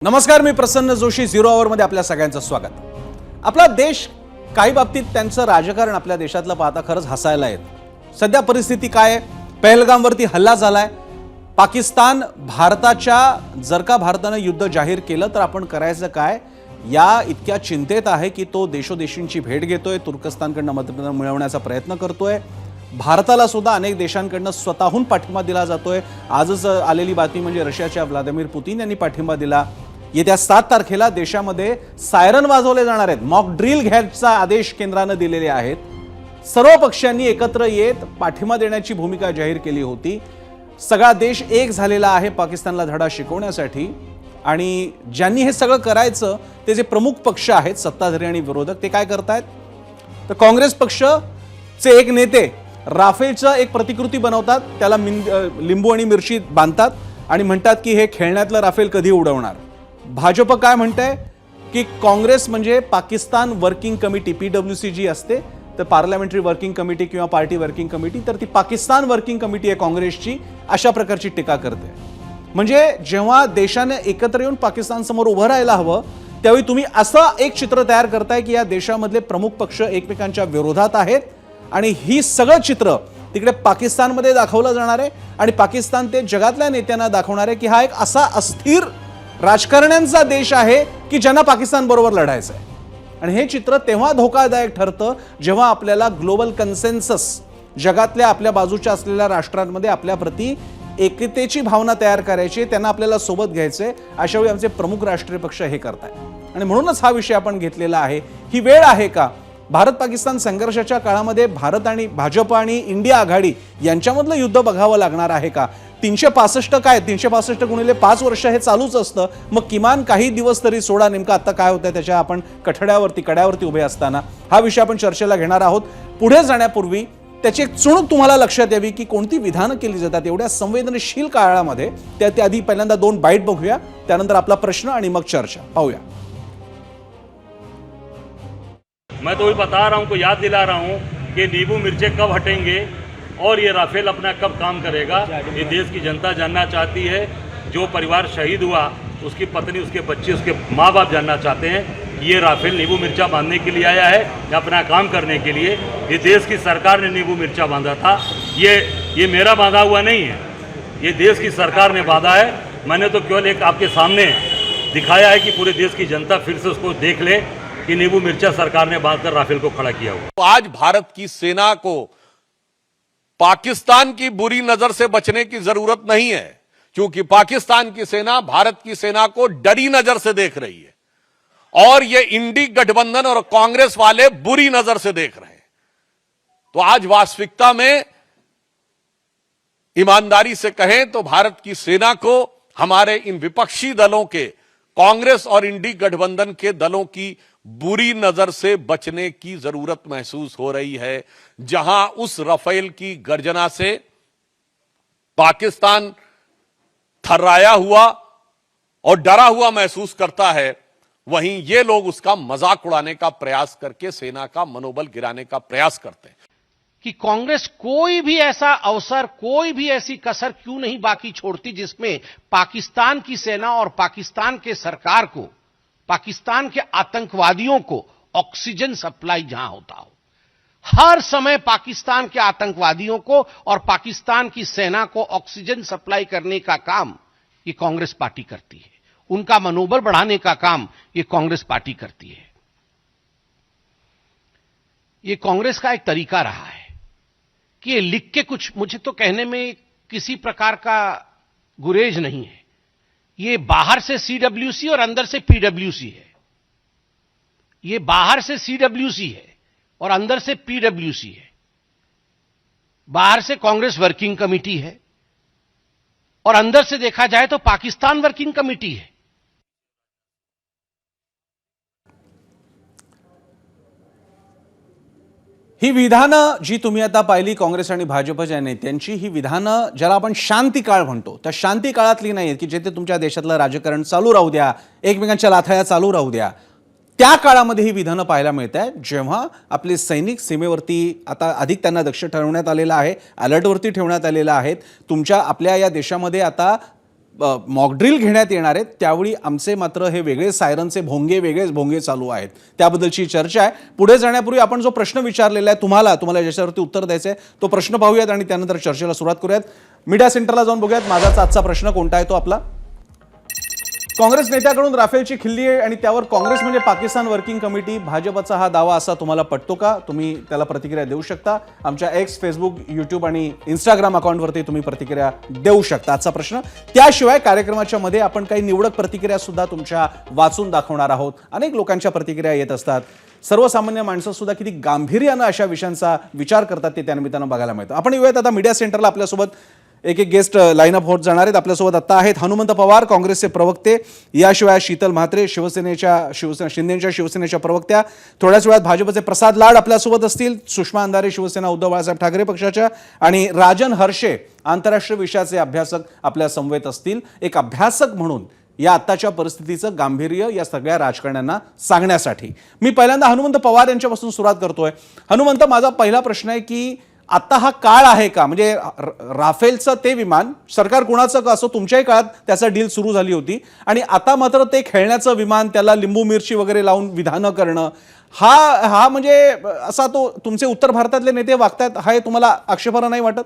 नमस्कार, मी प्रसन्न जोशी. 0 आवरमध्ये आपल्या सगळ्यांचं स्वागत. आपला देश काही बाबतीत त्यांचं राजकारण आपल्या देशातलं पाहता खरंच हसायला येतं. सध्या परिस्थिती काय आहे? पहलगामवरती हल्ला झालाय. पाकिस्तान भारताच्या जर का भारतानं युद्ध जाहीर केलं तर आपण करायचं काय या इतक्या चिंतेत आहे की तो देशोदेशींची भेट घेतोय, तुर्कस्तानकडनं मदत मिळवण्याचा प्रयत्न करतोय. भारताला सुद्धा अनेक देशांकडनं स्वतःहून पाठिंबा दिला जातोय. आजच आलेली बातमी म्हणजे रशियाच्या व्लादिमीर पुतिन यांनी पाठिंबा दिला. येत्या 7 तारखेला देशामध्ये सायरन वाजवले जाणार आहेत. मॉक ड्रिल घ्यायचा आदेश केंद्राने दिलेले आहेत. सर्व पक्षांनी एकत्र येत पाठिंबा देण्याची भूमिका जाहीर केली होती. सगळा देश एक झालेला आहे पाकिस्तानला धडा शिकवण्यासाठी. आणि ज्यांनी हे सगळं करायचं ते जे प्रमुख पक्ष आहेत, सत्ताधारी आणि विरोधक, ते काय करतायत तर काँग्रेस पक्षचे एक नेते राफेलचं एक प्रतिकृती बनवतात, त्याला लिंबू आणि मिरची बांधतात आणि म्हणतात की हे खेळण्यातलं राफेल कधी उडवणार. भाजप काय म्हणतंय की काँग्रेस म्हणजे पाकिस्तान वर्किंग कमिटी, PWC जी असते तर पार्लमेंटरी वर्किंग कमिटी किंवा पार्टी वर्किंग कमिटी, तर ती पाकिस्तान वर्किंग कमिटी आहे काँग्रेसची, अशा प्रकारची टीका करते. म्हणजे जेव्हा देशाने एकत्र येऊन पाकिस्तान समोर उभं राहायला हवं त्यावेळी तुम्ही असं एक चित्र तयार करताय की या देशामधले प्रमुख पक्ष एकमेकांच्या विरोधात आहेत आणि ही सगळं चित्र तिकडे पाकिस्तानमध्ये दाखवलं जाणार आहे आणि पाकिस्तान ते जगातल्या नेत्यांना दाखवणार आहे की हा एक असा अस्थिर राजकारण्यांचा देश आहे की ज्यांना पाकिस्तान बरोबर लढायचं आहे. आणि हे चित्र तेव्हा धोकादायक ठरतं जेव्हा आपल्याला ग्लोबल कन्सेन्सस, जगातल्या आपल्या बाजूच्या असलेल्या राष्ट्रांमध्ये आपल्या प्रती एकतेची भावना तयार करायची, त्यांना आपल्याला सोबत घ्यायचंय. अशा वेळी आमचे प्रमुख राष्ट्रीय पक्ष हे करतायत आणि म्हणूनच हा विषय आपण घेतलेला आहे. ही वेळ आहे का भारत पाकिस्तान संघर्षाच्या काळामध्ये भारत आणि भाजप आणि इंडिया आघाडी यांच्यामधलं युद्ध बघावं लागणार आहे का? 365 काय 365 गुणिले 5 वर्ष हे चालूच असतं. मग किमान काही दिवस तरी सोडा. नेमकं आता काय होतंय त्याच्या आपण कड्यावरती उभे असताना हा विषय आपण चर्चेला घेणार आहोत. पुढे जाण्यापूर्वी त्याची एक चुणूक तुम्हाला लक्षात यावी की कोणती विधानं केली जातात एवढ्या संवेदनशील काळामध्ये. त्याआधी पहिल्यांदा 2 बाईट बघूया, त्यानंतर आपला प्रश्न आणि मग चर्चा पाहूया. मैं तो भी बता रहा हूं, को याद दिला रहा हूं कि नींबू मिर्चे कब हटेंगे और ये राफेल अपना कब काम करेगा. ये देश की जनता जानना चाहती है. जो परिवार शहीद हुआ उसकी पत्नी, उसके बच्चे, उसके माँ बाप जानना चाहते हैं कि ये राफेल नींबू मिर्चा बांधने के लिए आया है या अपना काम करने के लिए. ये देश की सरकार ने नींबू मिर्चा बांधा था. ये मेरा बांधा हुआ नहीं है, ये देश की सरकार ने बांधा है. मैंने तो केवल एक आपके सामने दिखाया है कि पूरे देश की जनता फिर से उसको देख ले कि नींबू मिर्चा सरकार ने बांधकर राफेल को खड़ा किया हुआ. तो आज भारत की सेना को पाकिस्तान की बुरी नजर से बचने की जरूरत नहीं है, क्योंकि पाकिस्तान की सेना भारत की सेना को डरी नजर से देख रही है और ये इंडी गठबंधन और कांग्रेस वाले बुरी नजर से देख रहे हैं. तो आज वास्तविकता में ईमानदारी से कहें तो भारत की सेना को हमारे इन विपक्षी दलों के, कांग्रेस और इंडी गठबंधन के दलों की बुरी नजर से बचने की जरूरत महसूस हो रही है. जहां उस राफेल की गर्जना से पाकिस्तान थर्राया हुआ और डरा हुआ महसूस करता है, वहीं ये लोग उसका मजाक उड़ाने का प्रयास करके सेना का मनोबल गिराने का प्रयास करते हैं. कि कांग्रेस कोई भी ऐसा अवसर, कोई भी ऐसी कसर क्यों नहीं बाकी छोड़ती जिसमें पाकिस्तान की सेना और पाकिस्तान के सरकार को, पाकिस्तान के आतंकवादियों को ऑक्सीजन सप्लाई जहां होता हो. हर समय पाकिस्तान के आतंकवादियों को और पाकिस्तान की सेना को ऑक्सीजन सप्लाई करने का काम ये कांग्रेस पार्टी करती है. उनका मनोबल बढ़ाने का काम ये कांग्रेस पार्टी करती है. ये कांग्रेस का एक तरीका रहा है कि ये लिख के कुछ, मुझे तो कहने में किसी प्रकार का गुरेज नहीं है. ये बाहर से CWC और अंदर से PWC है. ये बाहर से CWC है और अंदर से PWC है. बाहर से कांग्रेस वर्किंग कमेटी है और अंदर से देखा जाए तो पाकिस्तान वर्किंग कमेटी है. ही विधानं जी तुम्ही आता पाहिली काँग्रेस आणि भाजपच्या नेत्यांची, ही विधानं ज्याला आपण शांती काळ म्हणतो त्या शांती काळातली नाहीत की जिथे तुमच्या देशातलं राजकारण चालू राहू द्या, एकमेकांच्या लाथाया चालू राहू द्या. त्या काळामध्ये ही विधानं पाहायला मिळत आहेत जेव्हा आपले सैनिक सीमेवरती आता अधिक त्यांना दक्ष ठरवण्यात आलेलं आहे, अलर्टवरती ठेवण्यात आलेलं आहे. तुमच्या आपल्या या देशामध्ये आता मॉकड्रिल घेण्यात येणार आहेत त्यावेळी आमचे मात्र हे वेगळे सायरनचे वेगळेच भोंगे चालू आहेत, त्याबद्दलची चर्चा आहे. पुढे जाण्यापूर्वी आपण जो प्रश्न विचारलेला आहे तुम्हाला ज्याच्यावरती उत्तर द्यायचं आहे तो प्रश्न पाहूयात आणि त्यानंतर चर्चेला सुरुवात करूयात. मीडिया सेंटरला जाऊन बघूयात माझाचा आजचा प्रश्न कोणता आहे तो आपला. काँग्रेस नेत्याकडून राफेलची खिल्ली आहे आणि त्यावर काँग्रेस म्हणजे पाकिस्तान वर्किंग कमिटी, भाजपचा हा दावा असा तुम्हाला पटतो का? तुम्ही त्याला प्रतिक्रिया देऊ शकता. आमच्या एक्स, फेसबुक, यूट्यूब आणि इंस्टाग्राम अकाउंटवरती तुम्ही प्रतिक्रिया देऊ शकता आजचा प्रश्न. त्याशिवाय कार्यक्रमाच्या मध्ये आपण काही निवडक प्रतिक्रिया सुद्धा तुमच्या वाचून दाखवणार आहोत. अनेक लोकांच्या प्रतिक्रिया येत असतात. सर्वसामान्य माणसं सुद्धा किती गांभीर्यानं अशा विषयांचा विचार करतात ते त्यानिमित्तानं बघायला मिळतं. आपण येऊयात आता मीडिया सेंटरला. आपल्यासोबत एक गेस्ट लाईनअप होत जाणार आहेत. आपल्यासोबत आता आहेत हनुमंत पवार, काँग्रेसचे प्रवक्ते, याशिवाय शीतल म्हात्रे, शिंदेच्या शिवसेनेच्या प्रवक्त्या, थोड्याच वेळात भाजपचे प्रसाद लाड आपल्यासोबत असतील, सुषमा अंधारे शिवसेना उद्धव बाळासाहेब ठाकरे पक्षाच्या, आणि राजन हर्षे आंतरराष्ट्रीय विषयाचे अभ्यासक आपल्या समवेत असतील. एक अभ्यासक म्हणून या आत्ताच्या परिस्थितीचं गांभीर्य या सगळ्या राजकारण्यांना सांगण्यासाठी मी पहिल्यांदा हनुमंत पवार यांच्यापासून सुरुवात करतोय. हनुमंत, माझा पहिला प्रश्न आहे की आता हा काळ आहे का, म्हणजे राफेलचं ते विमान सरकार कुणाचं का असो तुमच्याही काळात त्याचा डील सुरू झाली होती आणि आता मात्र ते खेळण्याचं विमान, त्याला लिंबू मिरची वगैरे लावून विधानं करणं, हा म्हणजे असा तो तुमचे उत्तर भारतातले नेते वागतायत, हा तुम्हाला आक्षेपार्ह नाही वाटत?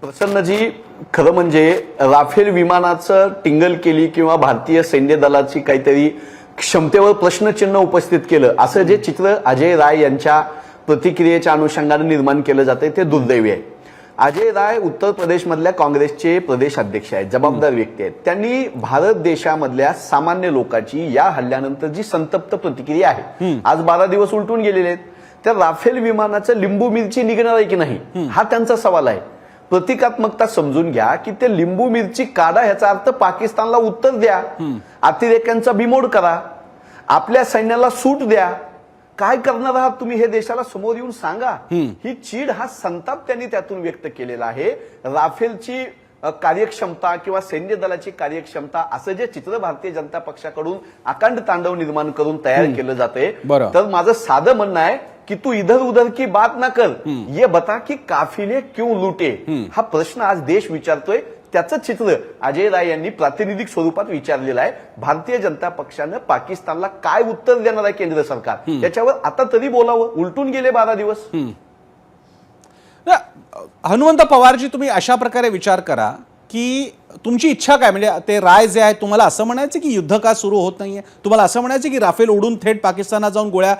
प्रसन्नजी, खरं म्हणजे राफेल विमानाचं टिंगल केली किंवा भारतीय सैन्य दलाची काहीतरी क्षमतेवर प्रश्नचिन्ह उपस्थित केलं असं जे चित्र अजय राय यांच्या प्रतिक्रियेच्या अनुषंगाने निर्माण केलं जाते ते दुर्दैवी आहे. अजय राय उत्तर प्रदेशमधल्या काँग्रेसचे प्रदेश अध्यक्ष आहेत, जबाबदार व्यक्ती आहेत. त्यांनी भारत देशामधल्या सामान्य लोकांची या हल्ल्यानंतर जी संतप्त प्रतिक्रिया आहे, आज 12 दिवस उलटून गेलेले आहेत, त्या राफेल विमानाचं लिंबू मिरची निघणार आहे की नाही हा त्यांचा सवाल आहे. प्रतिकात्मकता समजून घ्या की ते लिंबू मिरची काढा, ह्याचा अर्थ पाकिस्तानला उत्तर द्या, अतिरेक्यांचा बिमोड करा, आपल्या सैन्याला सूट द्या. काय करणार आहात तुम्ही हे देशाला समोर येऊन सांगा. ही चीड, हा संताप त्यांनी त्यातून व्यक्त केलेला आहे. राफेलची कार्यक्षमता किंवा सैन्य दलाची कार्यक्षमता असं जे चित्र भारतीय जनता पक्षाकडून अखंड तांडव निर्माण करून तयार केलं जाते, तर माझं साधं म्हणणं आहे कि तू इधर उधर की बात ना कर, ये बता की काफिले क्यों लुटे. हा प्रश्न आज देश विचारतोय. त्याचं चित्र अजय राय यांनी प्रातिनिधिक स्वरूपात विचारलेलं आहे. भारतीय जनता पक्षानं पाकिस्तानला काय उत्तर देणार आहे केंद्र सरकार, याच्यावर आता तरी बोलावं. उलटून गेले 12 दिवस. हनुमंत पवारजी, तुम्ही अशा प्रकारे विचार करा की तुमची इच्छा काय, म्हणजे ते राय जे आहे तुम्हाला असं म्हणायचं की युद्ध का सुरू होत नाहीये, तुम्हाला असं म्हणायचं की राफेल उडून थेट पाकिस्तानात जाऊन गोळ्या,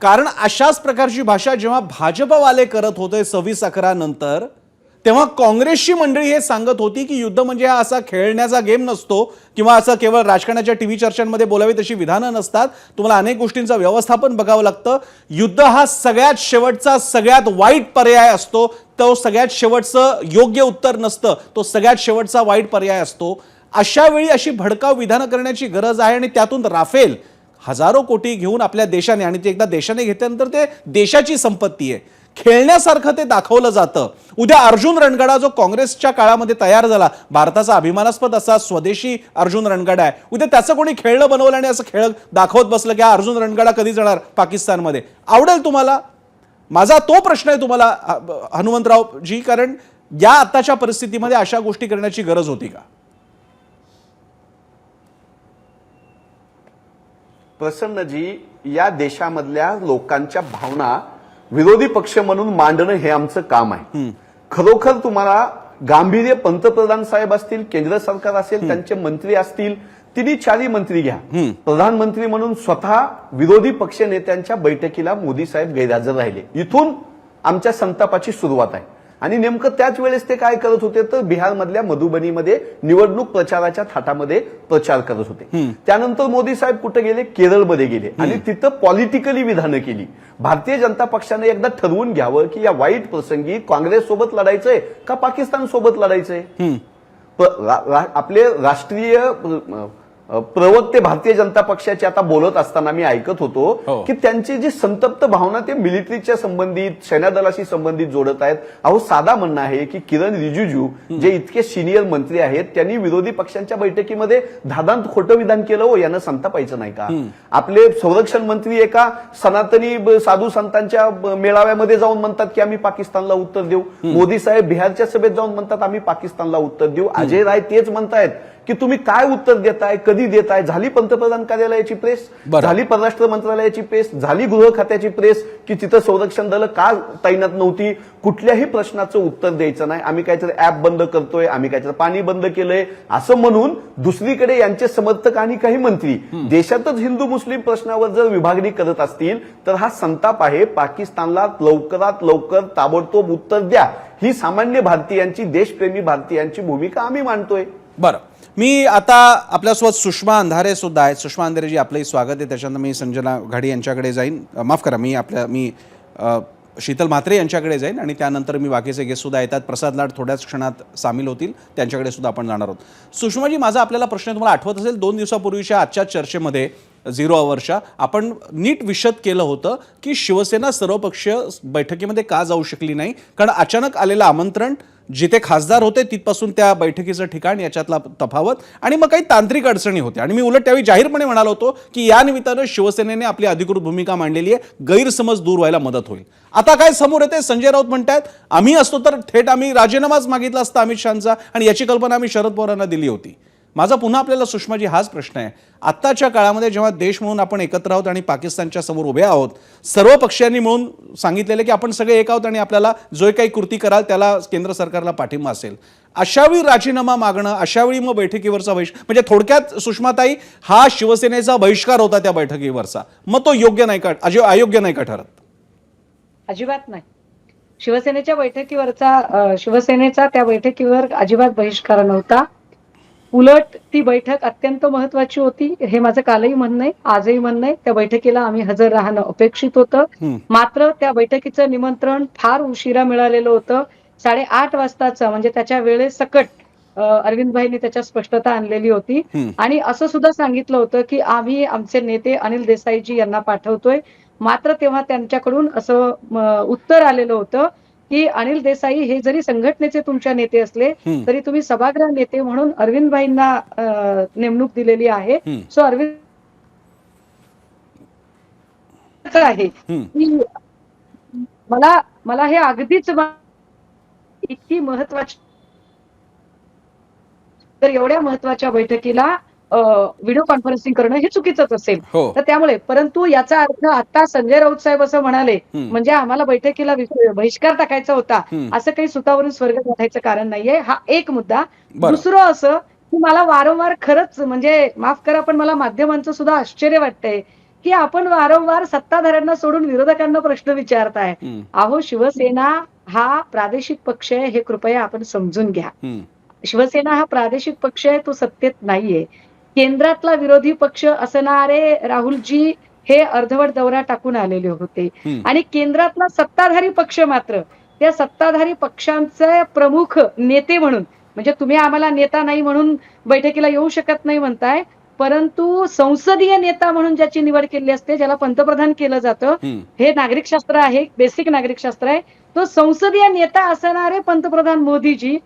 कारण अशाच प्रकारची भाषा जेव्हा भाजपवाले करत होते 26/11 नंतर, तेव्हा काँग्रेसची मंडळी हे सांगत होती की युद्ध म्हणजे हा असा खेळण्याचा गेम नसतो किंवा असं केवळ राजकारणाच्या टीव्ही चर्चांमध्ये बोलावी तशी विधानं नसतात, तुम्हाला अनेक गोष्टींचं व्यवस्थापन बघावं लागतं. युद्ध हा सगळ्यात शेवटचा सगळ्यात वाईट पर्याय असतो, तो सगळ्यात शेवटचं योग्य उत्तर नसतं, तो सगळ्यात शेवटचा वाईट पर्याय असतो. अशा वेळी अशी भडकाव विधानं करण्याची गरज आहे आणि त्यातून राफेल हजारो कोटी घेऊन आपल्या देशाने, आणि ते एकदा देशाने घेतल्यानंतर ते देशाची संपत्ती आहे, खेळण्यासारखं ते दाखवलं जातं. उद्या अर्जुन रणगाडा जो काँग्रेसच्या काळामध्ये तयार झाला, भारताचा अभिमानास्पद असा स्वदेशी अर्जुन रणगाडा आहे, उद्या त्याचं कोणी खेळणं बनवलं आणि असं खेळ दाखवत बसलं की हा अर्जुन रणगाडा कधी जाणार पाकिस्तानमध्ये, आवडेल तुम्हाला? माझा तो प्रश्न आहे तुम्हाला हनुमंतराव जी, कारण या आताच्या परिस्थितीमध्ये अशा गोष्टी करण्याची गरज होती का? प्रसन्नजी, या देशामधल्या लोकांच्या भावना विरोधी पक्ष म्हणून मांडणं हे आमचं काम आहे. खरोखर तुम्हाला गांभीर्य पंतप्रधान साहेब असतील, केंद्र सरकार असेल, त्यांचे मंत्री असतील, तिन्ही चारही मंत्री घ्या, प्रधानमंत्री म्हणून स्वतः विरोधी पक्ष नेत्यांच्या बैठकीला मोदी साहेब गैरहजर राहिले. इथून आमच्या संतापाची सुरुवात आहे. आणि नेमकं त्याच वेळेस ते काय करत होते तर बिहारमधल्या मधुबनीमध्ये निवडणूक प्रचाराच्या थाटामध्ये प्रचार करत होते. त्यानंतर मोदी साहेब कुठे गेले? केरळमध्ये गेले आणि तिथं पॉलिटिकली विधानं केली. भारतीय जनता पक्षाने एकदा ठरवून घ्यावं की या वाईट प्रसंगी काँग्रेस सोबत लढायचंय का पाकिस्तान सोबत लढायचंय. आपले राष्ट्रीय प्रवक्ते भारतीय जनता पक्षाचे आता बोलत असताना मी ऐकत हो. होतो की त्यांची जी संतप्त भावना ते मिलिटरीच्या संबंधित सेनादलाशी संबंधित जोडत आहेत. अहो साधा म्हणणं आहे की किरण रिजिजू जे इतके सिनियर मंत्री आहेत त्यांनी विरोधी पक्षांच्या बैठकीमध्ये धादांत खोटं विधान केलं. हो, यानं संतापायचं नाही का? आपले संरक्षण मंत्री एका सनातनी साधू संतांच्या मेळाव्यामध्ये जाऊन म्हणतात की आम्ही पाकिस्तानला उत्तर देऊ. मोदी साहेब बिहारच्या सभेत जाऊन म्हणतात आम्ही पाकिस्तानला उत्तर देऊ. अजय राय तेच म्हणतायत की तुम्ही काय उत्तर देताय, कधी देताय. झाली पंतप्रधान कार्यालयाची प्रेस, झाली परराष्ट्र मंत्रालयाची प्रेस, झाली गृह खात्याची प्रेस की तिथं संरक्षण दल का तैनात नव्हती. कुठल्याही प्रश्नाचं उत्तर द्यायचं नाही. आम्ही काहीतरी ऍप बंद करतोय, आम्ही काहीतरी पाणी बंद केलंय असं म्हणून दुसरीकडे यांचे समर्थक आणि काही मंत्री देशातच हिंदू मुस्लिम प्रश्नावर जर विभागणी करत असतील तर हा संताप आहे. पाकिस्तानला लवकरात लवकर ताबडतोब उत्तर द्या ही सामान्य भारतीयांची, देशप्रेमी भारतीयांची भूमिका आम्ही मांडतोय. बरं, मी आता आपल्यासोबत सुषमा अंधारे सुद्धा आहेत. सुषमा अंधारेजी, आपलंही स्वागत आहे. त्याच्यानंतर मी संजना घाडी यांच्याकडे जाईन, माफ करा, मी शीतल म्हात्रे यांच्याकडे जाईन आणि त्यानंतर मी बाकीचे गेस्ट सुद्धा येतात. प्रसाद लाड थोड्याच क्षणात सामील होतील, त्यांच्याकडे सुद्धा आपण जाणार आहोत. सुषमाजी, माझा आपल्याला प्रश्न तुम्हाला आठवत असेल 2 दिवसापूर्वीच्या आजच्या चर्चेमध्ये 0 आवरच्या आपण नीट विशद केलं होतं की शिवसेना सर्वपक्षीय बैठकीमध्ये का जाऊ शकली नाही, कारण अचानक आलेलं आमंत्रण, जिथे खासदार होते तिथपासून त्या बैठकीचं ठिकाण याच्यातला तफावत आणि मग काही तांत्रिक अडचणी होत्या. आणि मी उलट त्यावेळी जाहीरपणे म्हणालो होतो की या निमित्तानं शिवसेनेने आपली अधिकृत भूमिका मांडलेली आहे, गैरसमज दूर व्हायला मदत होईल. आता काय समोर येते, संजय राऊत म्हणतात आम्ही असतो तर थेट आम्ही राजीनामाच मागितला असता अमित शहांचा आणि याची कल्पना आम्ही शरद पवारांना दिली होती. माझा पुन्हा आपल्याला सुषमाजी हाच प्रश्न आहे, आत्ताच्या काळामध्ये जेव्हा देश म्हणून आपण एकत्र आहोत आणि पाकिस्तानच्या समोर उभे आहोत, सर्व पक्षांनी मिळून सांगितलेलं की आपण सगळे एक आहोत आणि आपल्याला जो काही कृती कराल त्याला केंद्र सरकारला पाठिंबा असेल, अशावेळी राजीनामा मागणं, अशावेळी मग बैठकीवरचा म्हणजे थोडक्यात सुषमाताई, हा शिवसेनेचा बहिष्कार होता त्या बैठकीवरचा, मग तो योग्य नाही का, अयोग्य नाही का ठरत? अजिबात नाही. शिवसेनेचा त्या बैठकीवर अजिबात बहिष्कार नव्हता. उलट ती बैठक अत्यंत महत्वाची होती, हे माझं कालही म्हणणं आहे, आजही म्हणणं आहे. त्या बैठकीला आम्ही हजर राहणं अपेक्षित होतं. मात्र त्या बैठकीचं निमंत्रण फार उशिरा मिळालेलं होतं. 8:30 वाजताचं, म्हणजे त्याच्या वेळेसकट अरविंदभाईंनी त्याच्या स्पष्टता आणलेली होती आणि असं सुद्धा सांगितलं होतं की आम्ही आमचे नेते अनिल देसाईजी यांना पाठवतोय. मात्र तेव्हा त्यांच्याकडून असं उत्तर आलेलं होतं की अनिल देसाई हे जरी संघटनेचे तुमच्या नेते असले तरी तुम्ही सभागृह नेते म्हणून अरविंदभाईंना नेमणूक दिलेली आहे. सो अरविंद आहे की मला हे अगदीच इतकी महत्वाची, तर एवढ्या महत्वाच्या बैठकीला व्हिडिओ कॉन्फरन्सिंग करणं हे चुकीचंच असेल. तर त्यामुळे, परंतु याचा अर्थ आता संजय राऊत साहेब असं म्हणाले म्हणजे आम्हाला बैठकीला बहिष्कार टाकायचा होता असं काही सुतावरून स्वर्ग गाठायचं कारण नाहीये. हा एक मुद्दा. दुसरं असं की मला वारंवार खरंच, म्हणजे माफ करा पण मला माध्यमांचं सुद्धा आश्चर्य वाटतंय की आपण वारंवार सत्ताधाऱ्यांना सोडून विरोधकांना प्रश्न विचारताय. अहो, शिवसेना हा प्रादेशिक पक्ष आहे, हे कृपया आपण समजून घ्या. शिवसेना हा प्रादेशिक पक्ष आहे, तो सत्तेत नाहीये. केंद्रातला विरोधी पक्ष असणारे राहुलजी हे अर्धवट दौरा टाकून आलेले होते आणि केंद्रातला सत्ताधारी पक्ष मात्र त्या सत्ताधारी पक्षांचे प्रमुख नेते म्हणून, म्हणजे तुम्ही आम्हाला नेता नाही म्हणून बैठकीला येऊ शकत नाही म्हणताय, परंतु संसदीय नेता म्हणून ज्याची निवड केली असते, ज्याला पंतप्रधान केलं जातं, हे नागरिकशास्त्र आहे, बेसिक नागरिकशास्त्र आहे, तो संसदीय नेता असणारे पंतप्रधान मोदीजी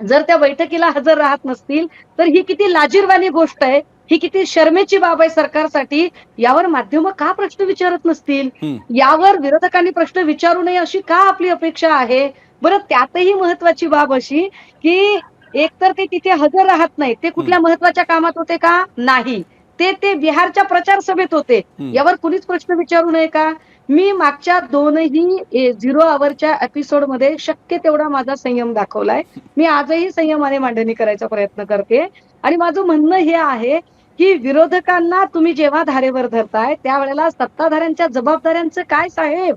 जर त्या बैठकीला हजर राहत नसतील तर ही किती लाजिरवाणी गोष्ट आहे, ही किती शर्मेची बाब आहे सरकारसाठी. यावर माध्यमं का प्रश्न विचारत नसतील, यावर विरोधकांनी प्रश्न विचारू नये अशी का आपली अपेक्षा आहे? बरं, त्यातही महत्वाची बाब अशी की एकतर ते तिथे हजर राहत नाही, ते कुठल्या महत्वाच्या कामात होते का? नाही, ते बिहारच्या प्रचार सभेत होते. यावर कुणीच प्रश्न विचारू नये का? मी मागच्या 2ही 0 आवरच्या एपिसोडमध्ये शक्य तेवढा माझा संयम दाखवलाय. मी आजही संयमाने मांडणी करायचा प्रयत्न करते आणि माझं म्हणणं हे आहे की विरोधकांना तुम्ही जेव्हा धारेवर धरताय त्यावेळेला सत्ताधाऱ्यांच्या जबाबदाऱ्यांचं काय साहेब?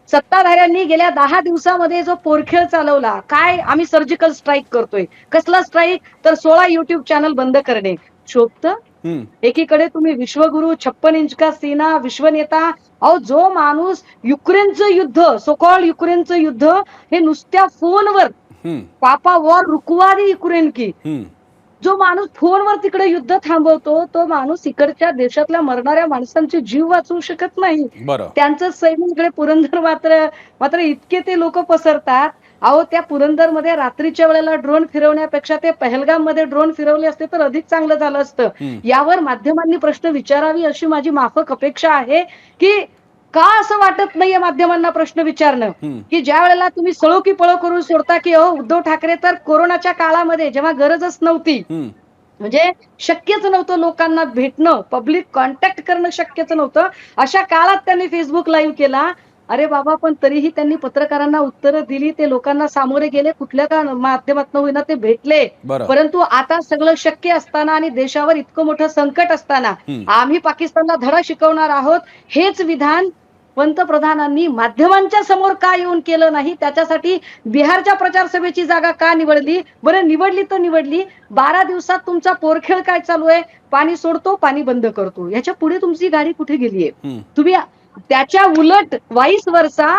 सत्ताधाऱ्यांनी गेल्या 10 दिवसामध्ये जो पोरखेळ चालवला, काय आम्ही सर्जिकल स्ट्राईक करतोय, कसला स्ट्राईक? तर 16 युट्यूब चॅनल बंद करणे. शोभतं? एकीकडे तुम्ही विश्वगुरु, 56 इंच का सीना, विश्वनेता, अहो जो माणूस युक्रेनचं युद्ध, सोकॉल्ड युक्रेनचं युद्ध हे नुसत्या फोनवर, पापा वॉर रुकवा दे युक्रेन की, जो माणूस फोनवर तिकडे युद्ध थांबवतो तो माणूस इकडच्या देशातल्या मरणाऱ्या माणसांचे जीव वाचवू शकत नाही. बरं. त्यांचं सैन्य इकडे पुरंदर मात्र इतके ते लोक पसरतात. अहो त्या पुरंदरमध्ये रात्रीच्या वेळेला ड्रोन फिरवण्यापेक्षा ते पहलगाम मध्ये ड्रोन फिरवले असते तर अधिक चांगलं झालं असतं. यावर माध्यमांनी प्रश्न विचारावी अशी माझी माफक अपेक्षा आहे की का असं वाटत नाहीये माध्यमांना प्रश्न विचारणं की ज्या वेळेला तुम्ही सळो की पळो करून सोडता की उद्धव ठाकरे तर कोरोनाच्या काळामध्ये जेव्हा गरजच नव्हती म्हणजे शक्यच नव्हतं लोकांना भेटणं पब्लिक कॉन्टॅक्ट करणं शक्यच नव्हतं अशा काळात त्यांनी फेसबुक लाईव्ह केला. अरे बाबा पण तरीही त्यांनी पत्रकारांना उत्तरं दिली ते लोकांना सामोरे गेले कुठल्या का माध्यमातून होईना ते भेटले. परंतु आता सगळं शक्य असताना आणि देशावर इतकं मोठं संकट असताना आम्ही पाकिस्तानला धडा शिकवणार आहोत हेच विधान पंतप्रधानांनी माध्यमांच्या समोर का येऊन केलं नाही. त्याच्यासाठी बिहारच्या प्रचार सभेची जागा का निवडली. बरं निवडली तर निवडली 12 दिवसात तुमचा पोरखेळ काय चालू आहे. पाणी सोडतो पाणी बंद करतो याच्या पुढे तुमची गाडी कुठे गेलीये. तुम्ही त्याच्या उलट वाईस वर्षा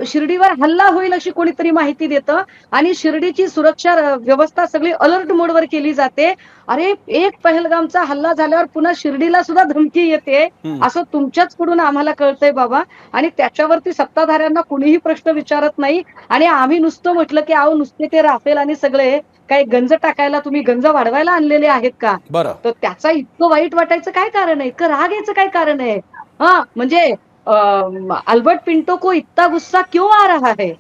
शिर्डीवर हल्ला होईल अशी कोणीतरी माहिती देतं आणि शिर्डीची सुरक्षा व्यवस्था सगळी अलर्ट मोडवर केली जाते. अरे एक पहलगामचा हल्ला झाल्यावर पुन्हा शिर्डीला सुद्धा धमकी येते असं तुमच्याच कडून आम्हाला कळतंय बाबा. आणि त्याच्यावरती सत्ताधाऱ्यांना कुणीही प्रश्न विचारत नाही आणि आम्ही नुसतं म्हटलं की अहो नुसते ते राफेल आणि सगळे काही गंज टाकायला तुम्ही गंज वाढवायला आणलेले आहेत का. तर त्याचा इतकं वाईट वाटायचं काय कारण आहे इतकं राग यायचं काय कारण आहे. म्हणजे अल्बर्ट पिंटो को इतना गुस्सा क्यों आ रहा है.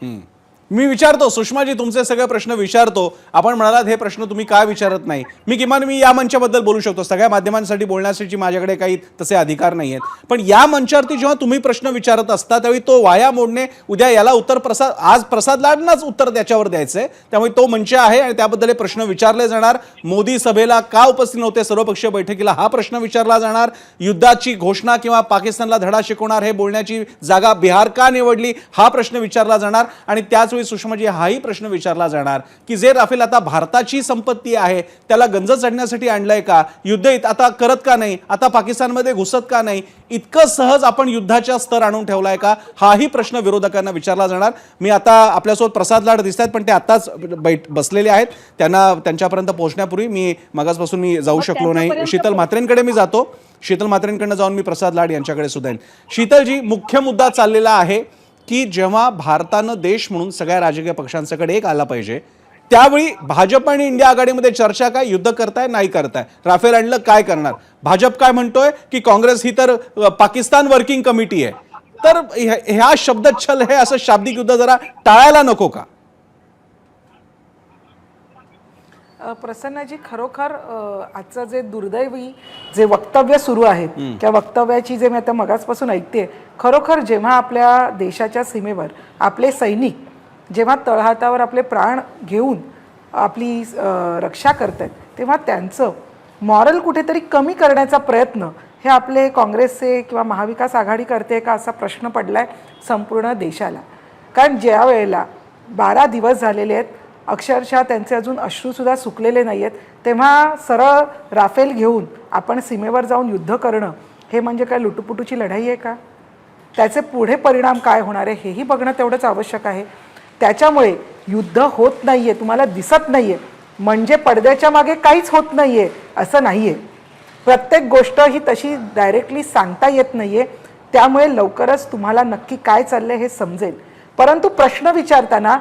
मी विचारतो सुषमाजी तुमचे सगळे प्रश्न विचारतो. आपण म्हणालात हे प्रश्न तुम्ही का विचारत नाही. मी या मंचाबद्दल बोलू शकतो. सगळ्या माध्यमांसाठी बोलण्यासाठी माझ्याकडे काही तसे अधिकार नाही आहेत. पण या मंचावरती जेव्हा तुम्ही प्रश्न विचारत असता त्यावेळी तो वाया मोडणे उद्या याला उत्तर आज प्रसाद लाडनाच उत्तर त्याच्यावर द्यायचंय. त्यामुळे तो मंच आहे आणि त्याबद्दल हे प्रश्न विचारले जाणार. मोदी सभेला का उपस्थित नव्हते सर्वपक्षीय बैठकीला हा प्रश्न विचारला जाणार. युद्धाची घोषणा किंवा पाकिस्तानला धडा शिकवणार हे बोलण्याची जागा बिहार का निवडली हा प्रश्न विचारला जाणार. आणि त्याच सुषमाजी हाही प्रश्न विचारला जाणार की जे राफेल आता भारताची संपत्ती आहे त्याला गंज चढण्यासाठी आणलंय का. युद्ध आता करत का नाही. आता पाकिस्तानमध्ये घुसत का नाही. इतकं सहज आपण युद्धाचा स्तर आणून ठेवलाय का हाही प्रश्न विरोधकांना विचारला जाणार. मी आता आपल्यासोबत प्रसाद लाड दिसत आहेत पण ते आताच बसलेले आहेत. त्यांच्यापर्यंत पोहोचण्यापूर्वी मी मगासपासून जाऊ शकलो नाही. शीतल म्हात्रेंकडे मी जातो. शीतल म्हात्रेंकडनं जाऊन मी प्रसाद लाड यांच्याकडे सुद्धा येईन. शीतलजी मुख्य मुद्दा चाललेला आहे की जेव्हा भारतानं देश म्हणून सगळ्या राजकीय पक्षांकडे एक आला पाहिजे त्यावेळी भाजप आणि इंडिया आघाडीमध्ये चर्चा काय युद्ध करताय नाही करताय. राफेल आणलं काय करणार. भाजप काय म्हणतोय की काँग्रेस ही तर पाकिस्तान वर्किंग कमिटी आहे. तर ह्या शब्दच्छल हे असं शाब्दिक युद्ध जरा टाळायला नको का. प्रसन्नाजी खरोखर आजचं जे दुर्दैवी जे वक्तव्य सुरू आहेत त्या वक्तव्याची जे मी आता मगासपासून ऐकते खरोखर जेव्हा आपल्या देशाच्या सीमेवर आपले सैनिक जेव्हा तळहातावर आपले प्राण घेऊन आपली रक्षा करतात तेव्हा त्यांचं मॉरल कुठेतरी कमी करण्याचा प्रयत्न हे आपले काँग्रेसचे किंवा महाविकास आघाडी करते का असा प्रश्न पडलाय संपूर्ण देशाला. कारण ज्या वेळेला 12 दिवस झालेले आहेत अक्षरशः त्यांचे अजून अश्रूसुद्धा सुकलेले नाही आहेत तेव्हा सरळ राफेल घेऊन आपण सीमेवर जाऊन युद्ध करणं हे म्हणजे काय लुटुपुटूची लढाई आहे का. त्याचे पुढे परिणाम काय होणार आहे हेही बघणं तेवढंच आवश्यक आहे. त्याच्यामुळे युद्ध होत नाही आहे तुम्हाला दिसत नाही आहे म्हणजे पडद्याच्या मागे काहीच होत नाही आहे असं नाही आहे. प्रत्येक गोष्ट ही तशी डायरेक्टली सांगता येत नाही आहे. त्यामुळे लवकरच तुम्हाला नक्की काय चाललं हे समजेल. परंतु प्रश्न विचारताना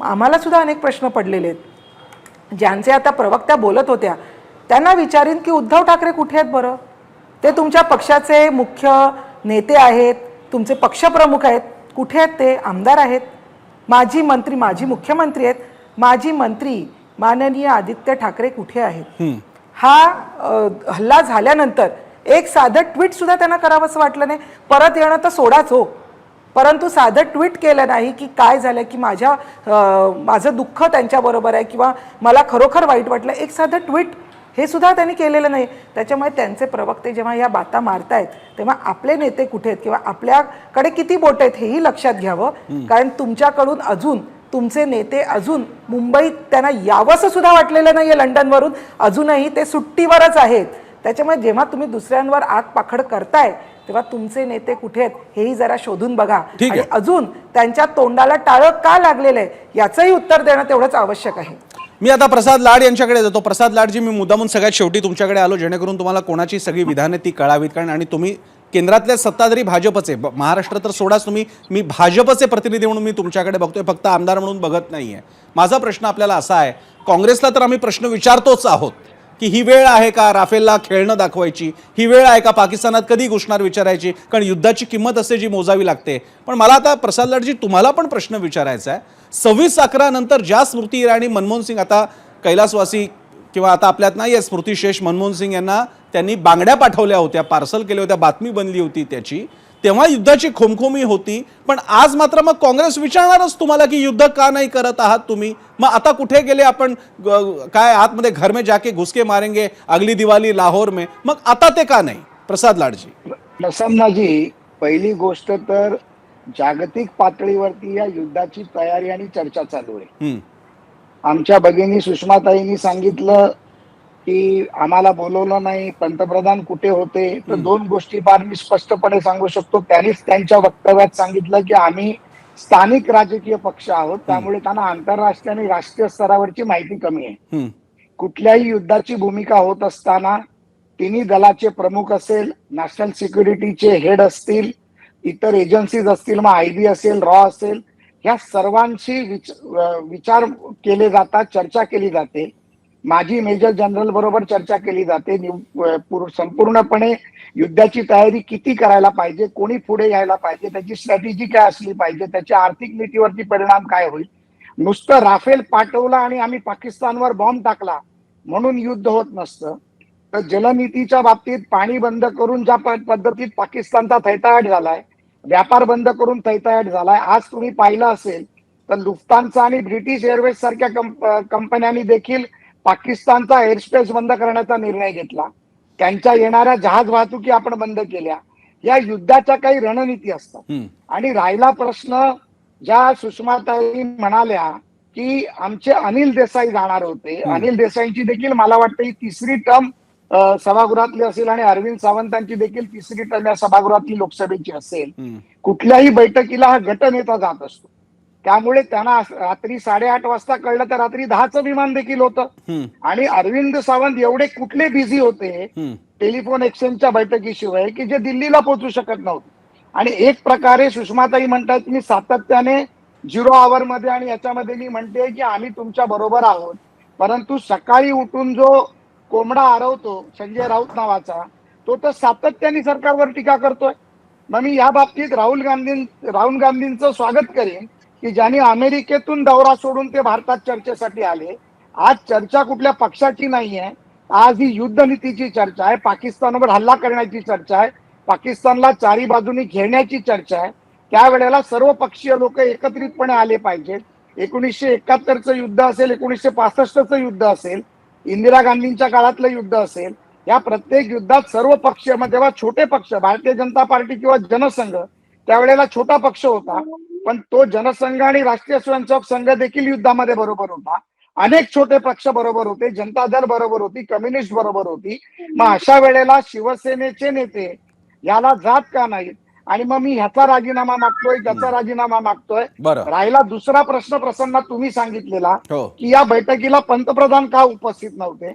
आम्हाला सुद्धा अनेक प्रश्न पडलेले आहेत. ज्यांचे आता प्रवक्त्या बोलत होत्या त्यांना विचारीन की उद्धव ठाकरे कुठे आहेत बरं. ते तुमच्या पक्षाचे मुख्य नेते आहेत तुमचे पक्षप्रमुख आहेत कुठे आहेत ते आमदार आहेत माजी मंत्री माजी मुख्यमंत्री आहेत. माजी मंत्री माननीय आदित्य ठाकरे कुठे आहेत. हा हल्ला झाल्यानंतर एक साधं ट्विट सुद्धा त्यांना करावंसं वाटलं नाही. परत येणं तर सोडाच हो परंतु साधं ट्विट केलं नाही की काय झालं की माझं दुःख त्यांच्याबरोबर आहे किंवा मला खरोखर वाईट वाटलं. एक साधं ट्विट हे सुद्धा त्यांनी केलेलं नाही. त्याच्यामुळे त्यांचे प्रवक्ते जेव्हा या बाता मारतायत तेव्हा आपले नेते कुठे आहेत किंवा आपल्याकडे किती बोट आहेत हेही लक्षात घ्यावं. कारण तुमच्याकडून अजून तुमचे नेते अजून मुंबईत त्यांना यावंसं सुद्धा वाटलेलं नाहीये लंडनवरून अजूनही ते सुट्टीवरच आहेत. त्याच्यामुळे जेव्हा तुम्ही दुसऱ्यांवर आग पाखड करताय तेव्हा तुमचे नेते कुठे आहेत हेही जरा शोधून बघा. आणि अजून त्यांच्या तोंडाला टाळं का लागलेलं आहे याचंही उत्तर देणं तेवढंच आवश्यक आहे. मी आता प्रसाद लाड यांच्याकडे जातो. प्रसाद लाडजी, मी मुद्दामून सगळ्यात शेवटी तुमच्याकडे आलो जेणेकरून तुम्हाला कोणाची सगळी विधाने ती कळावीत, कारण आणि तुम्ही केंद्रातले सत्ताधारी भाजपचे, महाराष्ट्र तर सोडाच, मी भाजपचे प्रतिनिधी म्हणून मी तुमच्याकडे बघतोय, फक्त आमदार म्हणून बघत नाहीये. माझा प्रश्न आपल्याला असा आहे, काँग्रेसला तर आम्ही प्रश्न विचारतोच आहोत की ही वेळ आहे का राफेलला खेळणं दाखवायची, ही वेळ आहे का पाकिस्तानात कधी घुसणार विचारायची, कारण युद्धाची किंमत असते जी मोजावी लागते. पण मला आता प्रसाद लाडजी तुम्हाला पण प्रश्न विचारायचा आहे. 26/11 नंतर ज्या स्मृती इराणी, मनमोहन सिंग आता कैलासवासी किंवा आता आपल्यात नाही आहे स्मृती शेष, मनमोहन सिंग यांना त्यांनी बांगड्या पाठवल्या होत्या, पार्सल केल्या होत्या, बातमी बनली होती त्याची, तेव्हा युद्धाची खोमखोमी होती. पण आज मात्र मग काँग्रेस विचारणारच तुम्हाला की युद्ध का नाही करत आहात तुम्ही, मग आता कुठे गेले आपण, काय आतमध्ये घर में जाके घुसके मारेंगे अगली दिवाळी लाहोर में, मग आता ते का नाही? प्रसाद लाडजी. प्रसन्नाजी, पहिली गोष्ट तर जागतिक पातळीवरती या युद्धाची तयारी आणि चर्चा चालू आहे. आमच्या भगिनी सुषमाताईंनी सांगितलं की आम्हाला बोलवलं नाही, पंतप्रधान कुठे होते, तर दोन गोष्टी फार मी स्पष्टपणे सांगू शकतो. त्यांनीच त्यांच्या वक्तव्यात सांगितलं की आम्ही स्थानिक राजकीय पक्ष आहोत, त्यामुळे त्यांना आंतरराष्ट्रीय आणि राष्ट्रीय स्तरावरची माहिती कमी आहे. कुठल्याही युद्धाची भूमिका होत असताना तिन्ही दलाचे प्रमुख असेल, नॅशनल सिक्युरिटीचे हेड असतील, इतर एजन्सीज असतील, मग आयबी असेल, रॉ असेल, ह्या सर्वांशी विचार केले जातात, चर्चा केली जाते. माजी मेजर जनरल बरोबर चर्चा केली जाते. संपूर्णपणे युद्धाची तयारी किती करायला पाहिजे, कोणी पुढे यायला पाहिजे, त्याची स्ट्रॅटेजी काय असली पाहिजे, त्याच्या आर्थिक नीतीवरती परिणाम काय होईल. नुसतं राफेल पाठवला आणि आम्ही पाकिस्तानवर बॉम्ब टाकला म्हणून युद्ध होत नसतं. तर जलनीतीच्या बाबतीत पाणी बंद करून ज्या पद्धतीत पाकिस्तानचा थैतायाट झालाय, व्यापार बंद करून थैतायाट झालाय, आज तुम्ही पाहिलं असेल तर लुफ्तान्सा आणि ब्रिटिश एअरवेज सारख्या कंपन्यांनी देखील पाकिस्तानचा एअरस्पेस बंद करण्याचा निर्णय घेतला. त्यांच्या येणाऱ्या जहाज वाहतुकी आपण बंद केल्या. या युद्धाच्या काही रणनीती असतात. आणि राहिला प्रश्न, ज्या सुषमाताई म्हणाल्या की आमचे अनिल देसाई जाणार होते, अनिल देसाईंची देखील मला वाटतं ही तिसरी टर्म सभागृहातली असेल आणि अरविंद सावंतांची देखील तिसरी टर्म या सभागृहातली लोकसभेची असेल. कुठल्याही बैठकीला हा गटनेता जात असतो, त्यामुळे त्यांना रात्री 8:30 वाजता कळलं तर रात्री 10चं विमान देखील होतं. आणि अरविंद सावंत एवढे कुठले बिझी होते टेलिफोन एक्सचेंजच्या बैठकीशिवाय की जे दिल्लीला पोहोचू शकत नव्हते. आणि एक प्रकारे सुषमाताई म्हणतात मी सातत्याने 0 आवर मध्ये आणि याच्यामध्ये मी म्हणते की आम्ही तुमच्या बरोबर आहोत, परंतु सकाळी उठून जो कोंबडा आरवतो संजय राऊत नावाचा, तो तर सातत्याने सरकारवर टीका करतोय. मग मी या बाबतीत राहुल गांधींचं स्वागत करेन की ज्यांनी अमेरिकेतून दौरा सोडून ते भारतात चर्चेसाठी आले. आज चर्चा कुठल्या पक्षाची नाहीये, आज ही युद्ध नीतीची चर्चा आहे, पाकिस्तानवर हल्ला करण्याची चर्चा आहे, पाकिस्तानला चारी बाजूनी घेण्याची चर्चा आहे. त्यावेळेला सर्व पक्षीय लोक एकत्रितपणे आले पाहिजेत. 1971चं युद्ध असेल, 1965चं युद्ध असेल, इंदिरा गांधींच्या काळातलं युद्ध असेल, या प्रत्येक युद्धात सर्व पक्षीय, तेव्हा छोटे पक्ष, भारतीय जनता पार्टी किंवा जनसंघ त्यावेळेला छोटा पक्ष होता, पण तो जनसंघ आणि राष्ट्रीय स्वयंसेवक संघ देखील युद्धामध्ये बरोबर होता. अनेक छोटे पक्ष बरोबर होते, जनता दल बरोबर होती, कम्युनिस्ट बरोबर होती. मग अशा वेळेला शिवसेनेचे नेते याला जात का नाहीत? आणि मग मी ह्याचा राजीनामा मागतोय, त्याचा राजीनामा मागतोय. राहिला दुसरा प्रश्न, प्रसन्न तुम्ही सांगितलेला की या बैठकीला पंतप्रधान का उपस्थित नव्हते.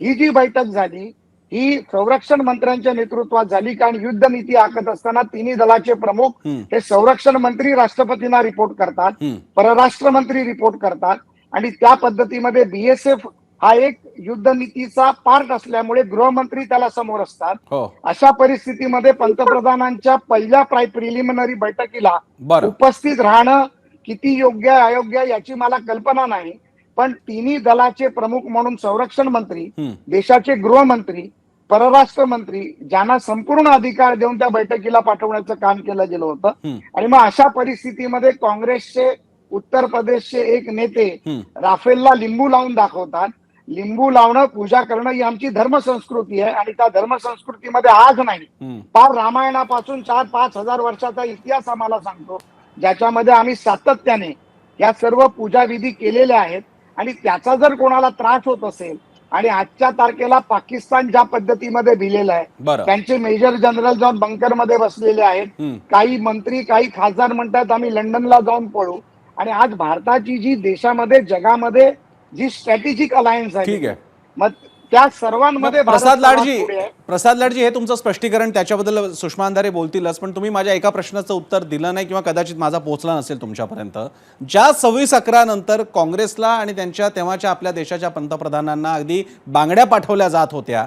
ही जी बैठक झाली ही संरक्षण मंत्र्यांच्या नेतृत्वात झाली, कारण युद्ध नीती आखत असताना तिन्ही दलाचे प्रमुख हे संरक्षण मंत्री राष्ट्रपतींना रिपोर्ट करतात, परराष्ट्र मंत्री रिपोर्ट करतात, आणि त्या पद्धतीमध्ये बीएसएफ हा एक युद्ध नीतीचा पार्ट असल्यामुळे गृहमंत्री त्याला समोर असतात. अशा परिस्थितीमध्ये पंतप्रधानांच्या पहिल्या प्रिलिमिनरी बैठकीला उपस्थित राहणं किती योग्य अयोग्य याची मला कल्पना नाही, पण तिन्ही दलाचे प्रमुख म्हणून संरक्षण मंत्री, देशाचे गृहमंत्री, परराष्ट्र मंत्री ज्यांना संपूर्ण अधिकार देऊन त्या बैठकीला पाठवण्याचं काम केलं गेलं होतं. आणि मग अशा परिस्थितीमध्ये काँग्रेसचे उत्तर प्रदेशचे एक नेते राफेलला लिंबू लावून दाखवतात. लिंबू लावणं, पूजा करणं ही आमची धर्मसंस्कृती आहे, आणि त्या धर्मसंस्कृतीमध्ये आज नाही, फार रामायणापासून 4-5 हजार वर्षाचा इतिहास आम्हाला सांगतो, ज्याच्यामध्ये आम्ही सातत्याने या सर्व पूजाविधी केलेल्या आहेत. आणि त्याचा जर कोणाला त्रास होत असेल, आणि आजच्या तारखेला पाकिस्तान ज्या पद्धतीमध्ये भिलेलं आहे, त्यांचे मेजर जनरल जाऊन बंकरमध्ये बसलेले आहेत, काही मंत्री काही खासदार म्हणतात आम्ही लंडनला जाऊन पळू, आणि आज भारताची जी देशामध्ये जगामध्ये जी स्ट्रॅटेजिक अलायन्स आहे, ठीक आहे. मग त्या सर्वांमध्ये भारत प्रसाद सर्वात लाडजी, पुढे आहे. प्रसाद लाडजी, हे तुमचं स्पष्टीकरण, त्याच्याबद्दल सुषमा अंधारे बोलतीलच, पण तुम्ही माझ्या एका प्रश्नाचं उत्तर दिलं नाही किंवा कदाचित माझा पोहोचला नसेल तुमच्यापर्यंत. ज्या 26/11 नंतर काँग्रेसला आणि त्यांच्या तेव्हाच्या आपल्या देशाच्या पंतप्रधानांना अगदी बांगड्या पाठवल्या जात होत्या,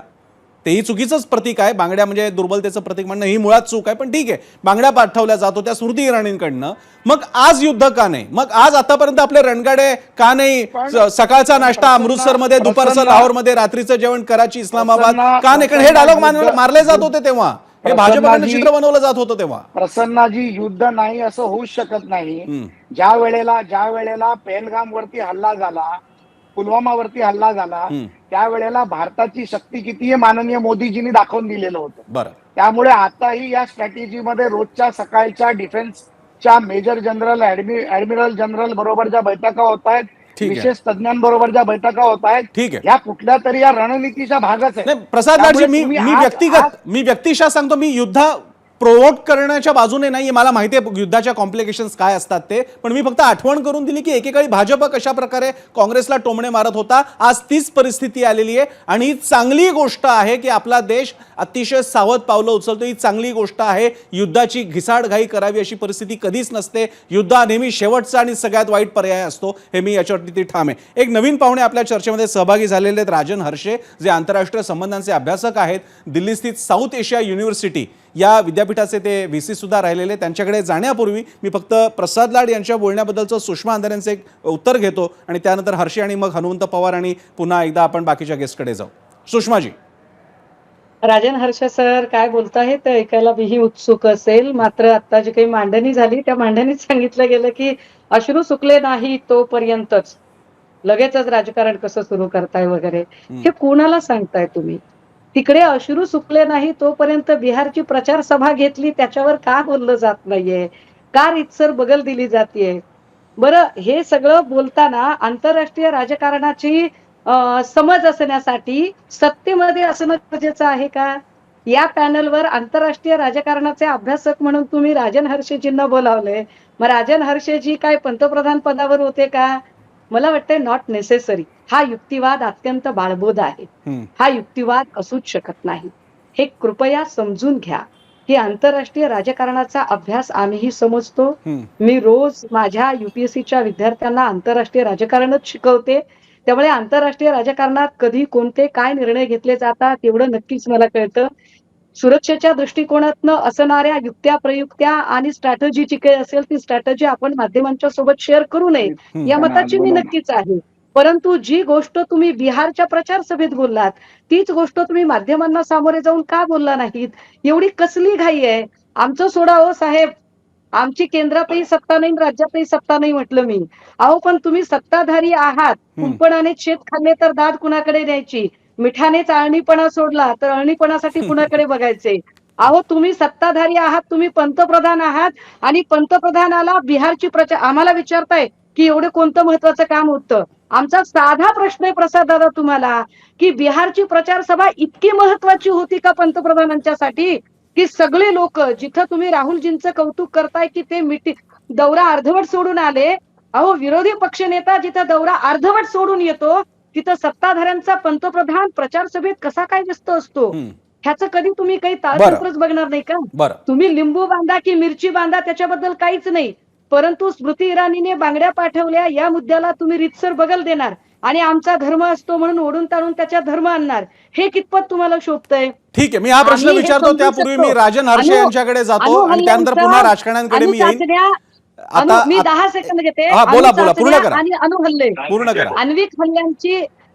तेही चुकीचंच प्रतीक आहे, बांगड्या म्हणजे दुर्बलतेचं प्रतीक म्हणणं ही मुळात चूक आहे, पण ठीक आहे, बांगड्या पाठवल्या जात होत्या स्मृती इराणींकडनं. मग आज युद्ध का नाही? मग आज आतापर्यंत आपले रणगाडे का नाही? सकाळचा नाश्ता अमृतसरमध्ये, दुपारचं लाहोरमध्ये, रात्रीचं जेवण कराची, इस्लामाबाद का नाही? कारण हे डायलॉग मारले जात होते तेव्हा, हे भाजपकडनं चित्र बनवलं जात होतं तेव्हा. प्रसन्नाजी, युद्ध नाही असं होऊच शकत नाही. ज्या वेळेला पहलगाम वरती हल्ला झाला, पुलवामावरती हल्ला झाला, त्यावेळेला भारताची शक्ती किती आहे माननीय मोदीजींनी दाखवून दिलेलं होतं. बरं, त्यामुळे आताही या स्ट्रॅटेजीमध्ये रोजच्या सकाळच्या डिफेन्सच्या मेजर जनरल, ऍडमिरल जनरल बरोबर ज्या बैठका होत आहेत, ठीक आहे. विशेष तज्ञांबरोबर ज्या बैठका होत आहेत, ठीक आहे. या कुठल्या तरी या रणनीतीचा भागच आहे. नाही प्रसाद लाडजी, त्यामुळे तुम्ही मी व्यक्तिशः सांगतो, मी युद्ध प्रोवोक करण्याच्या बाजूने नाही, मला माहिती आहे युद्धाच्या कॉम्प्लिकेशन्स काय असतात ते, पण मी फक्त आठवण करून दिली की एकेकाळी भाजप कशा प्रकारे काँग्रेसला टोमणे मारत होता. आज तीच परिस्थिती आलेली आहे आणि ही चांगली गोष्ट आहे की आपला देश अतिशय सावध पावलं उचलतो. ही चांगली गोष्ट आहे. युद्धाची घिसाडघाई करावी अशी परिस्थिती कधीच नसते. युद्ध हा नेहमी शेवटचा आणि सगळ्यात वाईट पर्याय असतो, हे मी याच्यावरती ठाम आहे. एक नवीन पाहुणे आपल्या चर्चेमध्ये सहभागी झालेले आहेत, राजन हर्षे, जे आंतरराष्ट्रीय संबंधांचे अभ्यासक आहेत. दिल्ली स्थित साऊथ एशिया युनिव्हर्सिटी या विद्यापीठाचे ते VC सुद्धा राहिलेले. त्यांच्याकडे जाण्यापूर्वी मी फक्त प्रसाद लाड यांच्या बोलण्याबद्दलचं सुषमा अंधारे यांचं एक उत्तर घेतो आणि त्यानंतर हर्षे आणि मग हनुमंत पवार आणि पुन्हा एकदा आपण बाकीच्या गेस्टकडे जाऊ. सुषमाजी. राजन हर्ष सर काय बोलताय ते ऐकायला मीही उत्सुक असेल. मात्र आता जी काही मांडणी झाली त्या मांडणीत सांगितलं गेलं की अश्रू सुकले नाही तोपर्यंतच लगेचच राजकारण कसं सुरू करताय वगैरे. हे कोणाला सांगताय तुम्ही? तिकडे अश्रू सुकले नाही तोपर्यंत बिहारची प्रचार सभा घेतली, त्याच्यावर का बोललं जात नाहीये? का रीतसर बगल दिली जातीये? बरं, हे सगळं बोलताना आंतरराष्ट्रीय राजकारणाची समज असण्यासाठी सत्तेमध्ये असणं गरजेचं आहे का? या पॅनलवर आंतरराष्ट्रीय राजकारणाचे अभ्यासक म्हणून तुम्ही राजन हर्षेजींना बोलावले. मग राजन हर्षेजी काय पंतप्रधान पदावर होते का? मला वाटतंय नॉट नेसेसरी. हा युक्तिवाद अत्यंत बाळबोध आहे. हा युक्तिवाद असूच शकत नाही. हे कृपया समजून घ्या की आंतरराष्ट्रीय राजकारणाचा अभ्यास आम्हीही समजतो. मी रोज माझ्या UPSCच्या विद्यार्थ्यांना आंतरराष्ट्रीय राजकारणच शिकवते. त्यामुळे आंतरराष्ट्रीय राजकारणात कधी कोणते काय निर्णय घेतले जातात एवढं नक्कीच मला कळतं. सुरक्षेच्या दृष्टिकोनातनं असणाऱ्या युक्त्या प्रयुक्त्या आणि स्ट्रॅटेजी जी काही असेल ती स्ट्रॅटेजी आपण माध्यमांच्या सोबत शेअर करू नये या मताची मी नक्कीच आहे. परंतु जी गोष्ट तुम्ही बिहारच्या प्रचार सभेत बोललात तीच गोष्ट तुम्ही माध्यमांना सामोरे जाऊन का बोलला नाहीत? एवढी कसली घाई आहे? आमचं सोडा हो साहेब, आमची केंद्रातही सत्ता नाही, राज्यातही सत्ता नाही म्हटलं मी. अहो पण तुम्ही सत्ताधारी आहात. कुंपणाने शेत खाल्ले तर दाद कुणाकडे द्यायची? मिठानेच अळणीपणा सोडला तर अळणीपणासाठी कुणाकडे बघायचे? अहो तुम्ही सत्ताधारी आहात, तुम्ही पंतप्रधान आहात आणि पंतप्रधानाला बिहारची प्रचार आम्हाला विचारताय की एवढं कोणतं महत्वाचं काम होतं? आमचा साधा प्रश्न आहे प्रसाद दादा तुम्हाला की बिहारची प्रचार सभा इतकी महत्वाची होती का पंतप्रधानांच्यासाठी की सगळे लोक जिथं तुम्ही राहुलजींचं कौतुक करताय की ते दौरा अर्धवट सोडून आले. अहो विरोधी पक्षनेता जिथं दौरा अर्धवट सोडून येतो तिथं सत्ताधाऱ्यांचा पंतप्रधान प्रचार सभेत कसा काय व्यस्त असतो? ह्याचं कधी तुम्ही काही ताळतंत्रच बघणार नाही का? तुम्ही लिंबू बांधा की मिरची बांधा त्याच्याबद्दल काहीच नाही, परंतु स्मृती इराणीने बांगड्या पाठवल्या या मुद्द्याला तुम्ही रीतसर बगल देणार आणि आमचा धर्म असतो म्हणून ओढून ताणून त्याच्या धर्म आणणार. हे कितपत तुम्हाला शोभतंय? ठीक आहे, मी हा प्रश्न विचारतो त्यापूर्वी मी राजन हर्षे यांच्याकडे जातो आणि त्यानंतर पुन्हा राजकारणाकडे मी येईन. आता मी 10 सेकंद घेते. बोला पूर्ण करा. आणि अणुहल्ले पूर्ण करा.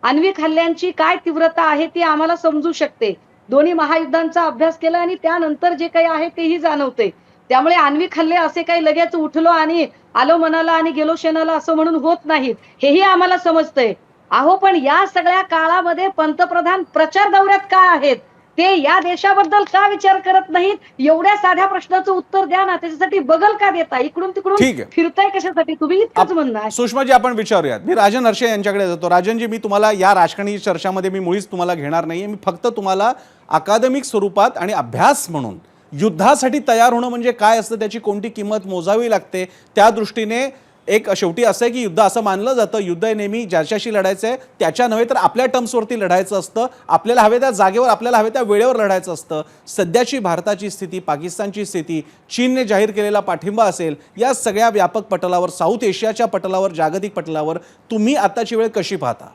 आण्विक हल्ल्यांची काय तीव्रता आहे ती आम्हाला समजू शकते. दोन्ही महायुद्धांचा अभ्यास केला आणि त्यानंतर जे काही आहे तेही जाणवते. त्यामुळे आण्विक हल्ले असे काही लगेच उठलो आणि आलो मनाला आणि गेलो शेणाला असं म्हणून होत नाहीत, हेही आम्हाला समजतंय. अहो पण या सगळ्या काळामध्ये पंतप्रधान प्रचार दौऱ्यात का आहेत? ते या देशाबद्दल का विचार करत नाहीत? एवढ्या साध्या प्रश्नाचं उत्तर द्या ना. त्याच्यासाठी बगल का देता? इकडून तिकडून फिरताय कशासाठी तुम्ही? इतकंच म्हणणं आहे. सुषमाजी आपण विचारूयात. मी राजन हर्षे यांच्याकडे जातो. राजनजी, मी तुम्हाला या राजकारणी चर्चामध्ये मी मुळीच तुम्हाला घेणार नाहीये. मी फक्त तुम्हाला अकादमिक स्वरूपात आणि अभ्यास म्हणून युद्धासाठी तयार होणं म्हणजे काय असतं, त्याची कोणती किंमत मोजावी लागते, त्या दृष्टीने एक शेवटी असं आहे की युद्ध असं मानलं जातं, युद्ध हे नेहमी ज्याच्याशी लढायचं आहे त्याच्या नव्हे तर आपल्या टर्म्सवरती लढायचं असतं, आपल्याला हवे त्या जागेवर, आपल्याला हवे त्या वेळेवर लढायचं असतं. सध्याची भारताची स्थिती, पाकिस्तानची स्थिती, चीनने जाहीर केलेला पाठिंबा असेल, या सगळ्या व्यापक पटलावर, साऊथ एशियाच्या पटलावर, जागतिक पटलावर तुम्ही आताची वेळ कशी पाहता?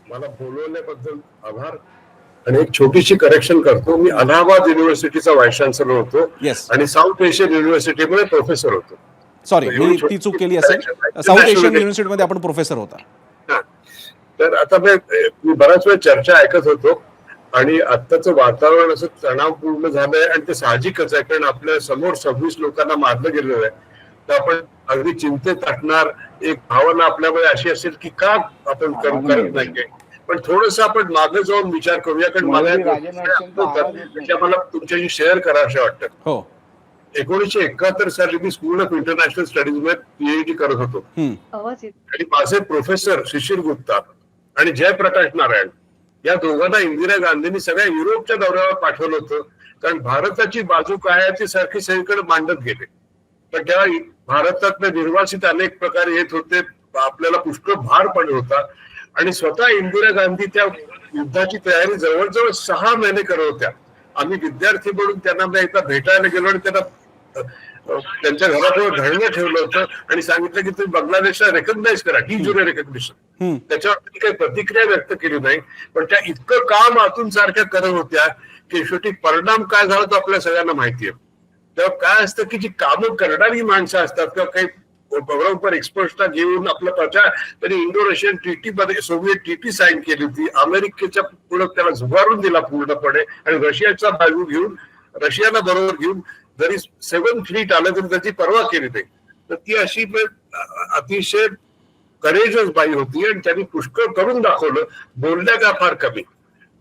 मला बोलवल्याबद्दल आभार. आणि एक छोटीशी करेक्शन करतो, मी अलाहाबाद युनिव्हर्सिटीचा व्हाईस चान्सलर होतो येस, आणि साऊथ एशियन युनिव्हर्सिटीमध्ये प्रोफेसर होतो. सॉरी मी ती चूक केली असेल. साऊथ एशियन युनिव्हर्सिटीमध्ये आपण प्रोफेसर होता. हा. तर आता मी बराच वेळ चर्चा ऐकत होतो आणि आत्ताचं वातावरण असं तणावपूर्ण झालंय आणि ते साहजिकच आहे, कारण आपल्या समोर 26 लोकांना मारलं गेलेलं आहे. तर आपण अगदी चिंतेत असणार, एक भावना आपल्यामध्ये अशी असेल की का आपण करत नाहीये. पण थोडस आपण मागे जाऊन विचार करूया, कारण मला तुमच्याशी शेअर करावं वाटतं. हो, 1971 साली मी स्कूल ऑफ इंटरनॅशनल स्टडीज मध्ये पीएचडी करत होतो आणि माझे प्रोफेसर शिशिर गुप्ता आणि जयप्रकाश नारायण या दोघांना इंदिरा गांधींनी सगळ्या युरोपच्या दौऱ्यावर पाठवलं होतं, कारण भारताची बाजू काय आहे ती सारखी सगळीकडे मांडत गेले. पण तेव्हा भारतातले निर्वासित अनेक प्रकार येत होते, आपल्याला पुष्कळ भार पडत होता आणि स्वतः इंदिरा गांधी त्या युद्धाची तयारी जवळजवळ 6 महिने करत होत्या. आम्ही विद्यार्थी म्हणून त्यांना एकदा भेटायला गेलो आणि त्यांना त्यांच्या घराजवळ धरणं ठेवलं होतं आणि सांगितलं की तुम्ही बांगलादेशला रेकग्नाइज करा, डिज्युरे रेकग्निशन. त्याच्यावर काही प्रतिक्रिया व्यक्त केली नाही, पण त्या इतकं काम आतून सारख्या करत होत्या की शेवटी परिणाम काय झाला तो आपल्या सगळ्यांना माहितीये. तेव्हा काय असतं की जी कामं करणारी माणसं असतात किंवा काही बरोबर एक्सपर्ट्सला घेऊन आपलं प्रचार, त्यांनी इंडो रशियन ट्रीटीमध्ये सोव्हिएट ट्रीटी साईन केली होती, अमेरिकेच्या पुढे त्याला झुगारून दिला पूर्णपणे आणि रशियाचा बाजू घेऊन, रशियाला बरोबर घेऊन जरी 7th फ्लीट आलं तरी त्याची पर्वा केली नाही. तर ती अशी अतिशय करेजस बाई होती आणि त्यांनी पुष्कळ करून दाखवलं, बोलल्या का फार कमी.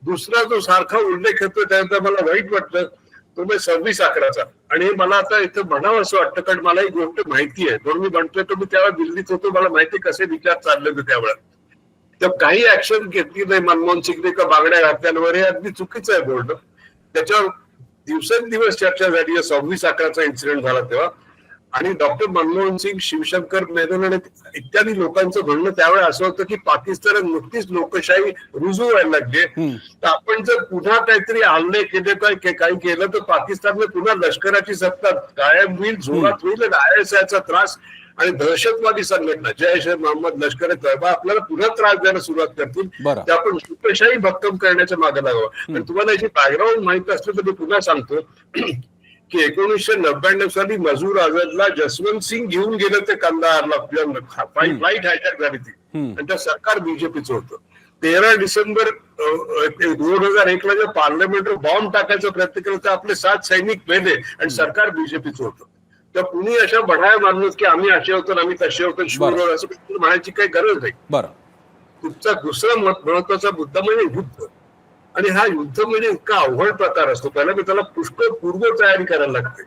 दुसरा जो सारखा उल्लेख होतो त्यानंतर मला वाईट वाटलं तो 26/11चा, आणि हे मला आता इथं म्हणावं असं वाटतं, कारण मला ही गोष्ट माहिती आहे. म्हणून मी म्हणतोय तर मी त्यावेळा दिल्लीत होतो, मला माहिती कसे विचार चालले होते त्यावेळेला. तर काही ऍक्शन घेतली नाही मनमोहन सिंगने का बांगड्या घातल्यावर, हे अगदी चुकीचं आहे बोलणं. त्याच्यावर दिवसेंदिवस चर्चा झाली. 26/11चा इन्सिडेंट झाला तेव्हा, आणि डॉक्टर मनमोहन सिंग, शिवशंकर मेनन आणि इत्यादी लोकांचं म्हणणं त्यावेळेला असं होतं की पाकिस्तानात नुकतीच लोकशाही रुजू व्हायला लागली, तर आपण जर पुन्हा काहीतरी हल्ले केले, काही केलं तर पाकिस्तानमध्ये पुन्हा लष्कराची सत्ता कायम होईल, जोरात होईल आणि ISIचा त्रास आणि दहशतवादी संघटना जैश ए मोहम्मद, लष्कर तैयबा आपल्याला पुन्हा त्रास द्यायला सुरुवात करतील. तर आपण लोकशाही भक्कम करण्याच्या मागे लागावं. पण तुम्हाला याची बॅकग्राऊंड माहित असलं तर मी पुन्हा सांगतो की 1999 साली मजूर आझादला जसवंत सिंग घेऊन गेलं ते कंदाहारला, फ्लाईट हायजॅक झाली ती आणि त्या सरकार बीजेपीचं होतं. 13 डिसेंबर 2001ला जे पार्लमेंटवर बॉम्ब टाकायचा प्रयत्न केला तर आपले 7 सैनिक मेले आणि सरकार बीजेपीचं होतं. तर कुणी अशा बढाया मानलो की आम्ही असे होतो आम्ही तसे होतो शूर असं म्हणायची काही गरज नाही. तुमचा दुसरा महत्वाचा मुद्दा म्हणजे युद्ध, आणि हा युद्ध म्हणजे इतका अवघड प्रकार असतो. पहिला मी त्याला पुष्कळ पूर्व तयारी करायला लागते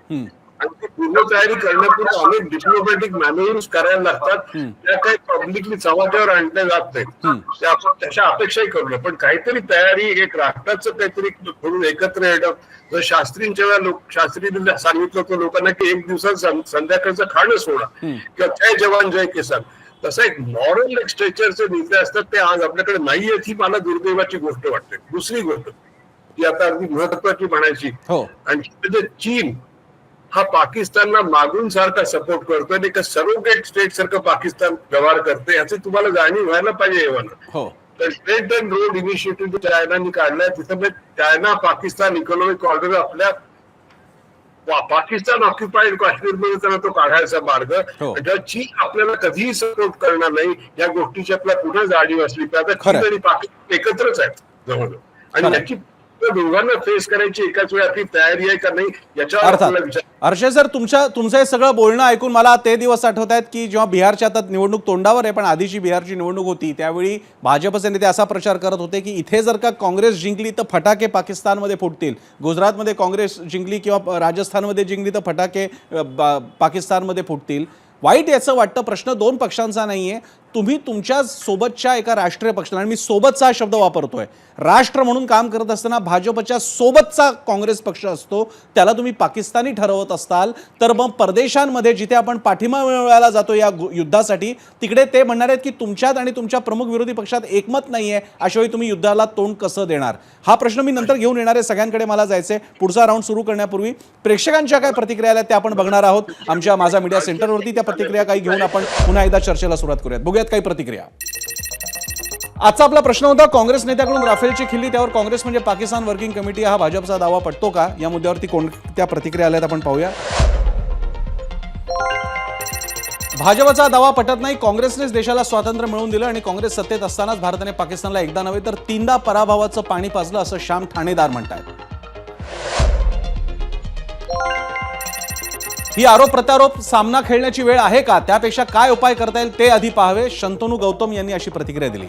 आणि ती पूर्व तयारी करण्यापूर्वी अनेक डिप्लोमॅटिक मॅन्युअर्स करायला लागतात. त्या काही पब्लिकली चव्हाट्यावर आणल्या जात नाहीत, त्या आपण त्याच्या अपेक्षाही करू नये. पण काहीतरी तयारी, एक राष्ट्राचं काहीतरी म्हणून एकत्र येणं. जर शास्त्रींच्या वेळा शास्त्रींनी सांगितलं होतं लोकांना की एक दिवसात संध्याकाळचं खाणं सोडा किंवा जय जवान जय किसान, तसं एक मॉरल एक स्ट्रेचरचे नेते असतात ते आज आपल्याकडे नाहीये, ही मला दुर्दैवाची गोष्ट वाटते. दुसरी गोष्ट ती आता अगदी महत्वाची म्हणायची, आणि म्हणजे चीन हा पाकिस्तानला मागून सारखा सपोर्ट करतोय आणि सरोगेट स्टेट सारखं पाकिस्तान व्यवहार करते, याची तुम्हाला जाणीव व्हायला पाहिजे. एव्हाना तर स्ट्रेट अँड रोड इनिशिएटिव्ह चायनाने काढलाय, तिथं चायना पाकिस्तान इकॉनॉमिक कॉरिडॉर आपल्या पाकिस्तान ऑक्युपाईड काश्मीरमध्ये त्यांना तो काढायचा मार्ग, जेव्हा चीन आपल्याला कधीही सपोर्ट करणार नाही या गोष्टीची आपल्याला पुन्हा जाणीव असली पाहिजे. चीन आणि पाकिस्तान एकत्रच आहेत जवळ, आणि याची दोघांना फेस करायची एकाच वेळी आपली तयारी आहे का नाही याच्यावर आपल्याला विचार. हर्षद सर, तुमचं हे सगळं बोलणं ऐकून मला ते दिवस आठवत आहेत की जेव्हा बिहारच्या आता निवडणूक तोंडावर आहे, पण आधीची बिहारची निवडणूक होती त्यावेळी भाजपचे नेते असा प्रचार करत होते की इथे जर का काँग्रेस जिंकली तर फटाके पाकिस्तानमध्ये फुटतील, गुजरातमध्ये काँग्रेस जिंकली किंवा राजस्थानमध्ये जिंकली तर फटाके पाकिस्तानमध्ये फुटतील. वाईट याचं वाटतं, प्रश्न 2 पक्षांचा नाहीये, तुम्ही तुमच्या सोबतच्या एका राष्ट्रीय पक्षाला, आणि मी सोबतचा हा शब्द वापरतोय, राष्ट्र म्हणून काम करत असताना भाजपच्या सोबतचा काँग्रेस पक्ष असतो त्याला तुम्ही पाकिस्तानी ठरवत असताल, तर मग परदेशांमध्ये जिथे आपण पाठिंबा मिळवायला जातो या युद्धासाठी, तिकडे ते म्हणणार आहेत की तुमच्यात आणि तुमच्या प्रमुख विरोधी पक्षात एकमत नाहीये, अशावेळी तुम्ही युद्धाला तोंड कसं देणार? हा प्रश्न मी नंतर घेऊन येणार आहे. सगळ्यांकडे मला जायचंय. पुढचा राऊंड सुरू करण्यापूर्वी प्रेक्षकांच्या काय प्रतिक्रिया आल्या त्या आपण बघणार आहोत आमच्या माझा मीडिया सेंटरवरती. त्या प्रतिक्रिया काही घेऊन आपण पुन्हा एकदा चर्चेला सुरुवात करूयात. बघूयात काही प्रतिक्रिया. आजचा आपला प्रश्न होता, काँग्रेस नेत्याकडून राफेलची खिल्ली, त्यावर काँग्रेस म्हणजे पाकिस्तान वर्किंग कमिटी हा भाजपचा दावा पटतो का? या मुद्द्यावरती कोणत्या प्रतिक्रिया आल्यात आपण पाहूया. भाजपचा दावा पटत नाही, काँग्रेसनेच देशाला स्वातंत्र्य मिळवून दिलं आणि काँग्रेस सत्तेत असतानाच भारताने पाकिस्तानला एकदा नव्हे तर 3दा पराभवाचं पाणी पाजलं असं श्याम ठाणेदार म्हणतात. ही आरोप प्रत्यारोप सामना खेळण्याची वेळ आहे का? त्यापेक्षा काय उपाय करता येईल ते आधी पाहावे. शंतनू गौतम यांनी अशी प्रतिक्रिया दिली.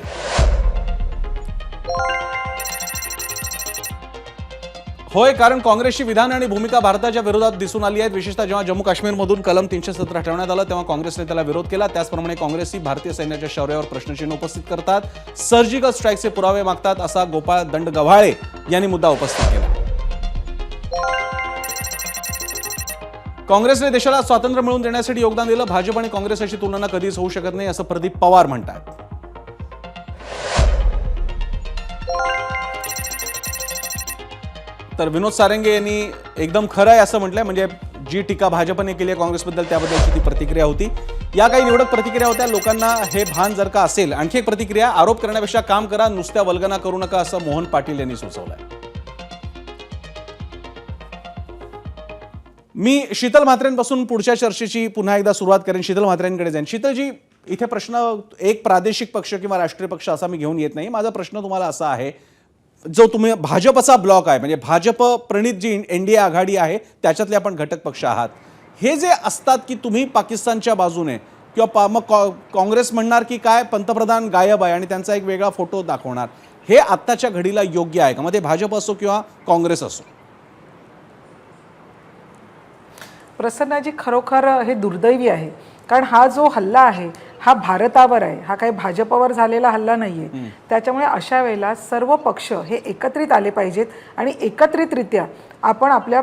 होय, कारण काँग्रेसची विधान आणि भूमिका भारताच्या विरोधात दिसून आली आहेत. विशेषतः जेव्हा जम्मू काश्मीरमधून कलम 317 हटवण्यात आलं तेव्हा काँग्रेसने त्याला विरोध केला. त्याचप्रमाणे काँग्रेसही भारतीय सैन्याच्या शौर्यावर प्रश्नचिन्ह उपस्थित करतात, सर्जिकल स्ट्राईकचे पुरावे मागतात, असा गोपाळ दंडगव्हाळे यांनी मुद्दा उपस्थित केला. काँग्रेसने देशाला स्वातंत्र्य मिळवून देण्यासाठी योगदान दिलं, भाजप आणि काँग्रेस अशी तुलना कधीच होऊ शकत नाही, असं प्रदीप पवार म्हणतात. तर विनोद सारंगे यांनी एकदम खरं आहे असं म्हटलंय, म्हणजे जी टीका भाजपने केली आहे काँग्रेसबद्दल त्याबद्दलची ती प्रतिक्रिया होती. या काही निवडक प्रतिक्रिया होत्या. लोकांना हे भान जर का असेल, आणखी एक प्रतिक्रिया, आरोप करण्यापेक्षा काम करा, नुसत्या वल्गना करू नका, असं मोहन पाटील यांनी सुचवलंय. मी शीतल म्हात्रेंपासून पुढच्या चर्चेची पुन्हा एकदा सुरुवात करेन. शीतल म्हात्रेंकडे जाईन. शीतलजी, इथे प्रश्न एक प्रादेशिक पक्ष किंवा राष्ट्रीय पक्ष असा मी घेऊन येत नाही. माझा प्रश्न तुम्हाला असा आहे, जो तुम्ही भाजपचा ब्लॉक आहे, म्हणजे भाजप प्रणित जी एनडीए आघाडी आहे त्याच्यातले आपण घटक पक्ष आहात, हे जे असतात की तुम्ही पाकिस्तानच्या बाजूने किंवा मग काँग्रेस म्हणणार की काय पंतप्रधान गायब आहे आणि त्यांचा एक वेगळा फोटो दाखवणार, हे आत्ताच्या घडीला योग्य आहे का? मग ते भाजप असो किंवा काँग्रेस असो. प्रसन्नाजी, खरोखर हे दुर्दैवी आहे, कारण हा जो हल्ला आहे हा भारतावर आहे, हा काही भाजपवर झालेला हल्ला नाहीये. त्याच्यामुळे अशा वेळेला सर्व पक्ष हे एकत्रित आले पाहिजेत आणि एकत्रितरित्या आपण आपल्या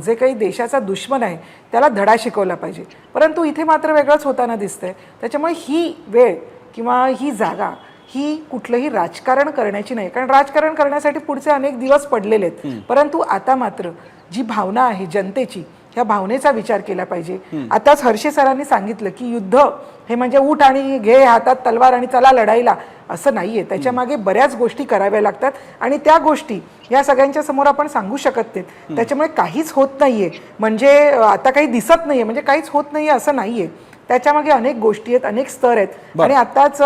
जे काही देशाचा दुश्मन आहे त्याला धडा शिकवला पाहिजे. परंतु इथे मात्र वेगळंच होताना दिसतंय. त्याच्यामुळे ही वेळ किंवा ही जागा ही कुठलंही राजकारण करण्याची नाही, कारण राजकारण करण्यासाठी पुढचे अनेक दिवस पडलेले आहेत. परंतु आता मात्र जी भावना आहे जनतेची, ह्या भावनेचा विचार केला पाहिजे. आताच हर्षे सरांनी सांगितलं की युद्ध हे म्हणजे उठ आणि घे हातात तलवार आणि चला लढाईला, असं नाहीये. त्याच्या मागे बऱ्याच गोष्टी कराव्या लागतात आणि त्या गोष्टी या सगळ्यांच्या समोर आपण सांगू शकत नाहीत. त्याच्यामुळे काहीच होत नाहीये म्हणजे आता काही दिसत नाहीये म्हणजे काहीच होत नाहीये असं नाहीये. त्याच्यामागे अनेक गोष्टी आहेत, अनेक स्तर आहेत. आणि आताच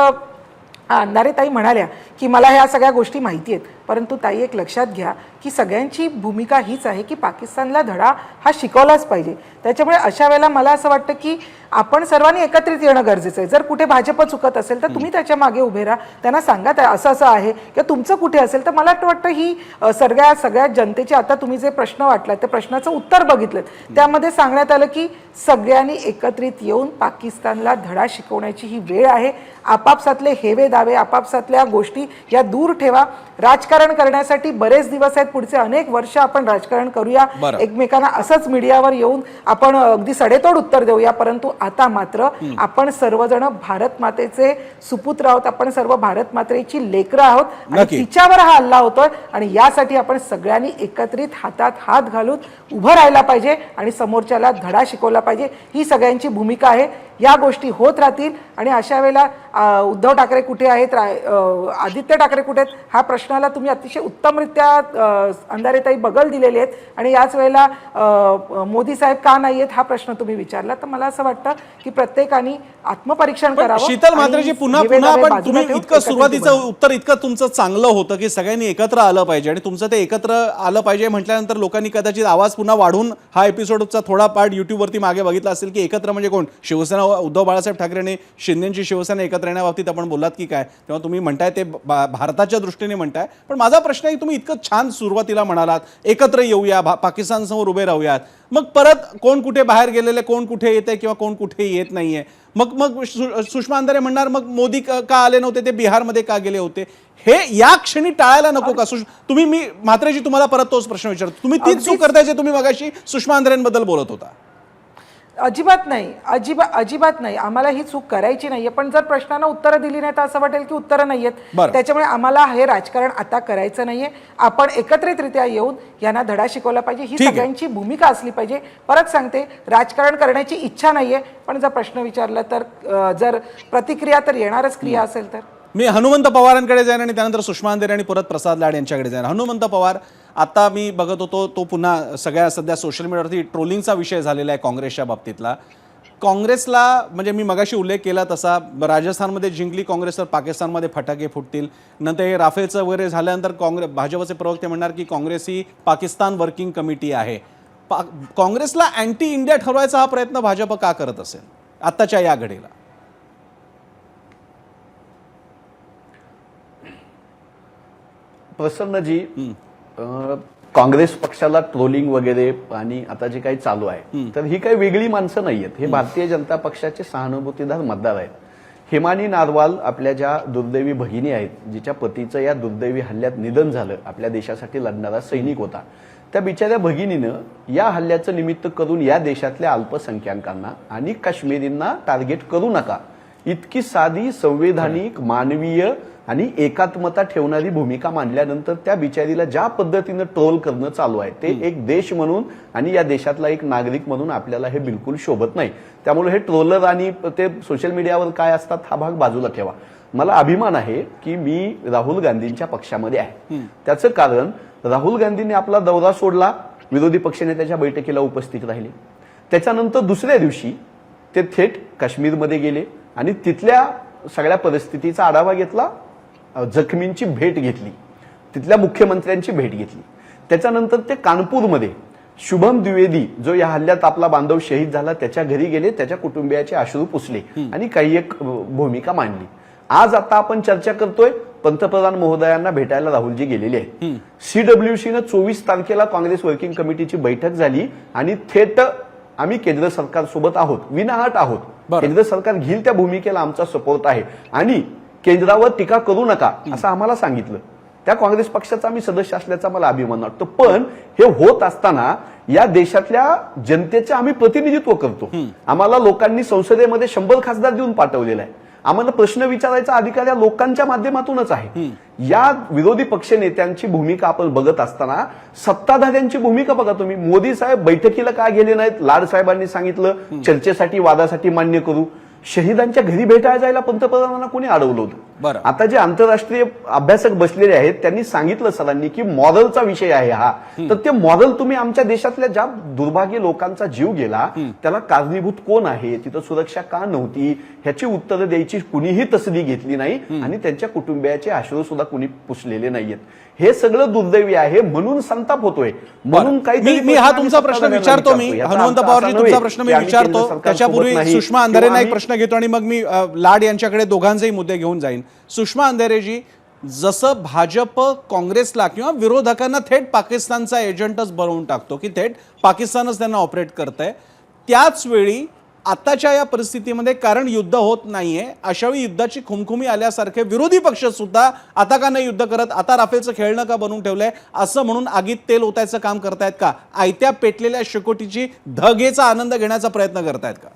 अंधारे ताई म्हणाल्या की मला ह्या सगळ्या गोष्टी माहिती आहेत, परंतु ताई एक लक्षात घ्या की सगळ्यांची भूमिका हीच आहे की पाकिस्तानला धडा हा शिकवलाच पाहिजे. त्याच्यामुळे अशा वेळेला मला असं वाटतं की आपण सर्वांनी एकत्रित येणं गरजेचं आहे. जर कुठे भाजप चुकत असेल तर तुम्ही त्याच्या मागे उभे राहा, त्यांना सांगा असं असं आहे किंवा तुमचं कुठे असेल तर मला वाटतं ही सगळ्या जनतेची, आता तुम्ही जे प्रश्न वाटला त्या प्रश्नाचं उत्तर बघितलं त्यामध्ये सांगण्यात आलं की सगळ्यांनी एकत्रित येऊन पाकिस्तानला धडा शिकवण्याची ही वेळ आहे. आपापसातले हेवे दावे, आपापसातल्या गोष्टी या दूर ठेवा. राजकारण करण्यासाठी बरेच दिवस आहेत, पुढचे अनेक वर्ष आपण राजकारण करूया, एकमेकांना असंच मीडियावर येऊन आपण अगदी सडेतोड उत्तर देऊया. परंतु आता मात्र आपण सर्वजण भारत मातेचे सुपुत्र आहोत, आपण सर्व भारत मातेची लेकरं आहोत आणि तिच्यावर हा हल्ला होतोय आणि यासाठी आपण सगळ्यांनी एकत्रित हातात हात घालून उभं राहायला पाहिजे आणि समोरच्याला धडा शिकवला पाहिजे. ही सगळ्यांची भूमिका आहे. या गोष्टी होत राहतील आणि अशा वेळेला उद्धव ठाकरे कुठे आहेत, आदित्य ठाकरे कुठे आहेत, हा प्रश्नाला तुम्ही अतिशय उत्तमरित्या अंधारेताई बगल दिलेले आहेत आणि याच वेळेला मोदी साहेब का नाही आहेत हा प्रश्न तुम्ही विचारला. तर मला असं वाटतं की प्रत्येकाने आत्मपरीक्षण करावं. शीतल म्हात्रेजी, पुन्हा पण तुम्ही इतकं सुरुवातीचं उत्तर इतकं तुमचं चांगलं होतं की सगळ्यांनी एकत्र आलं पाहिजे आणि तुमचं ते एकत्र आलं पाहिजे म्हटल्यानंतर लोकांनी कदाचित आवाज पुन्हा वाढवून हा एपिसोडचा थोडा पार्ट युट्यूबवरती मागे बघितला असेल की एकत्र म्हणजे कोण, शिवसेना, उद्धव बाळासाहेब ठाकरेंनी शिंदेची शिवसेना एकत्र येण्याबाबतीत आपण बोललात की काय, तेव्हा तुम्ही म्हणताय ते भारताच्या दृष्टीने म्हणताय. पण माझा प्रश्न आहे, तुम्ही इतकं छान सुरुवातीला म्हणालात एकत्र येऊया, पाकिस्तान समोर उभे राहूयात, मग परत कोण कुठे बाहेर गेलेले, कोण कुठे येते किंवा कोण कुठे येत नाहीये, मग मग सुषमा अंधारे म्हणणार मग मोदी का आले नव्हते, ते बिहारमध्ये का गेले होते? हे या क्षणी टाळायला नको का? तुम्ही, मी म्हात्रेजी तुम्हाला परत तोच प्रश्न विचारतो, तुम्ही तीच चूक करताय जे तुम्ही मगाशी सुषमा अंधारेंबद्दल बोलत होता. अजिबात नाही, अजिबात नाही. आम्हाला ही चूक करायची नाहीये, पण जर प्रश्नांना उत्तरं दिली नाही तर असं वाटेल की उत्तरं नाहीयेत. त्याच्यामुळे आम्हाला हे राजकारण आता करायचं नाहीये. आपण एकत्रितरित्या येऊन यांना धडा शिकवला पाहिजे, ही सगळ्यांची भूमिका असली पाहिजे. परत सांगते, राजकारण करण्याची इच्छा नाहीये, पण जर प्रश्न विचारला तर जर प्रतिक्रिया तर येणारच, क्रिया असेल तर. मी हनुमंत पवारांकडे जाईन आणि त्यानंतर सुषमा अंधारे आणि परत प्रसाद लाड यांच्याकडे जाईन. हनुमंत पवार, आता मी बघत होतो तो पुन्हा सध्या सोशल मीडियावरती ट्रोलिंगचा विषय झालेला आहे काँग्रेसच्या बाबतीतला. काँग्रेसला म्हणजे मी मगाशी उल्लेख केला तसा राजस्थानमध्ये जिंकली काँग्रेस तर पाकिस्तानमध्ये फटाके फुटतील. नंतर हे राफेलचं वगैरे झाल्यानंतर भाजपचे प्रवक्ते म्हणणार की काँग्रेस ही पाकिस्तान वर्किंग कमिटी आहे. काँग्रेसला अँटी इंडिया ठरवायचा हा प्रयत्न भाजप का करत असेल आत्ताच्या या घडीला? प्रसन्नजी, काँग्रेस पक्षाला ट्रोलिंग वगैरे आणि आता जे काही चालू आहे तर ही काही वेगळी माणसं नाहीयेत. हे भारतीय जनता पक्षाचे सहानुभूतीदार मतदार आहेत. हिमानी नारवाल आपल्या ज्या दुर्दैवी भगिनी आहेत, जिच्या पतीचं या दुर्दैवी हल्ल्यात निधन झालं, आपल्या देशासाठी लढणारा सैनिक होता, त्या बिचाऱ्या भगिनीनं या हल्ल्याचं निमित्त करून या देशातल्या अल्पसंख्याकांना आणि काश्मीरींना टार्गेट करू नका, इतकी साधी संवैधानिक मानवीय आणि एकात्मता ठेवणारी भूमिका मांडल्यानंतर त्या बिचारीला ज्या पद्धतीनं ट्रोल करणं चालू आहे ते एक देश म्हणून आणि या देशातला एक नागरिक म्हणून आपल्याला हे बिलकुल शोभत नाही. त्यामुळे हे ट्रोलर आणि ते सोशल मीडियावर काय असतात हा भाग बाजूला ठेवा. मला अभिमान आहे की मी राहुल गांधींच्या पक्षामध्ये आहे. त्याचं कारण, राहुल गांधींनी आपला दौरा सोडला, विरोधी पक्षनेत्याच्या बैठकीला उपस्थित राहिले. त्याच्यानंतर दुसऱ्या दिवशी ते थेट काश्मीरमध्ये गेले आणि तिथल्या सगळ्या परिस्थितीचा आढावा घेतला, जखमींची भेट घेतली, तिथल्या मुख्यमंत्र्यांची भेट घेतली. त्याच्यानंतर ते कानपूरमध्ये शुभम द्विवेदी जो या हल्ल्यात आपला बांधव शहीद झाला त्याच्या घरी गेले, त्याच्या कुटुंबियाचे अश्रू पुसले आणि काही एक भूमिका मांडली. आज आता आपण चर्चा करतोय, पंतप्रधान महोदयांना भेटायला राहुलजी गेलेले आहेत. CWCनं 24 तारखेला काँग्रेस वर्किंग कमिटीची बैठक झाली आणि थेट आम्ही केंद्र सरकार सोबत आहोत, विनाहट आहोत. केंद्र सरकार घेईल त्या भूमिकेला आमचा सपोर्ट आहे आणि केंद्रावर टीका करू नका असं आम्हाला सांगितलं. त्या काँग्रेस पक्षाचा आम्ही सदस्य असल्याचा मला अभिमान वाटतो. पण हे होत असताना या देशातल्या जनतेचे आम्ही प्रतिनिधित्व करतो. आम्हाला लोकांनी संसदेमध्ये 100 खासदार देऊन पाठवलेला आहे. आम्हाला प्रश्न विचारायचा अधिकार या लोकांच्या माध्यमातूनच आहे. या विरोधी पक्ष नेत्यांची भूमिका आपण बघत असताना सत्ताधाऱ्यांची भूमिका बघा तुम्ही. मोदी साहेब बैठकीला का गेले नाहीत? लाड साहेबांनी सांगितलं चर्चेसाठी वादासाठी मान्य करू. शहीदांच्या घरी भेटायला जायला पंतप्रधानांना कोणी अडवलं होतं? आता जे आंतरराष्ट्रीय अभ्यासक बसलेले आहेत त्यांनी सांगितलं सरांनी की मॉरलचा विषय आहे हा. तर ते मॉरल तुम्ही आमच्या देशातल्या ज्या दुर्भाग्य लोकांचा जीव गेला त्याला कारणीभूत कोण आहे, तिथं सुरक्षा का नव्हती, ह्याची उत्तरं द्यायची कुणीही तसदी घेतली नाही आणि त्यांच्या कुटुंबियाचे अश्रू सुद्धा कुणी पुसलेले नाहीयेत. हे सगळं दुर्दैवी आहे, म्हणून संताप होतोय. म्हणून काही मी हा तुमचा प्रश्न विचारतो, मी हनुमंत पवारजी तुमचा प्रश्न मी विचारतो, त्याच्यापूर्वी सुषमा अंधारेंना एक प्रश्न घेतो आणि मग मी लाड यांच्याकडे दोघांचेही मुद्दे घेऊन जाईन. सुषमा अंधारेजी, जसं भाजप काँग्रेसला किंवा विरोधकांना थेट पाकिस्तानचा एजंटच बनवून टाकतो की थेट पाकिस्तानच त्यांना ऑपरेट करतंय, त्याच वेळी आताच्या या परिस्थितीमध्ये कारण युद्ध होत नाहीये, अशावेळी युद्धाची खुमखुमी आल्यासारखे विरोधी पक्ष सुद्धा आता का नाही युद्ध करत, आता राफेलचं खेळणं का बनवून ठेवलंय असं म्हणून आगीत तेल ओतायचं काम करतायत का? आयत्या पेटलेल्या शेकोटीची धगेचा आनंद घेण्याचा प्रयत्न करतायत का?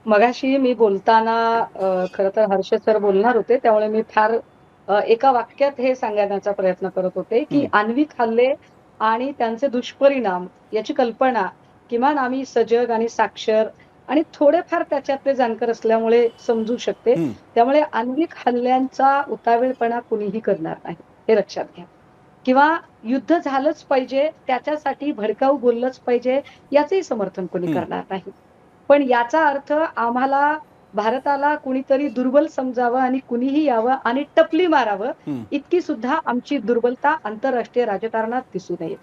मगाशी मी बोलताना खरं तर हर्ष सर बोलणार होते, त्यामुळे मी फार एका वाक्यात हे सांगण्याचा प्रयत्न करत होते की आण्विक हल्ले आणि त्यांचे दुष्परिणाम याची कल्पना किमान आम्ही सजग आणि साक्षर आणि थोडेफार त्याच्यातले जाणकार असल्यामुळे समजू शकते. त्यामुळे आण्विक हल्ल्यांचा उतावीळपणा कुणीही करणार नाही हे लक्षात घ्या. किंवा युद्ध झालंच पाहिजे त्याच्यासाठी भडकाऊ बोललंच पाहिजे याचंही समर्थन कुणी करणार नाही. पण याचा अर्थ आम्हाला भारताला कुणीतरी दुर्बल समजावं आणि कुणीही यावं आणि टपली मारावं इतकी सुद्धा आमची दुर्बलता आंतरराष्ट्रीय राजकारणात दिसू नये.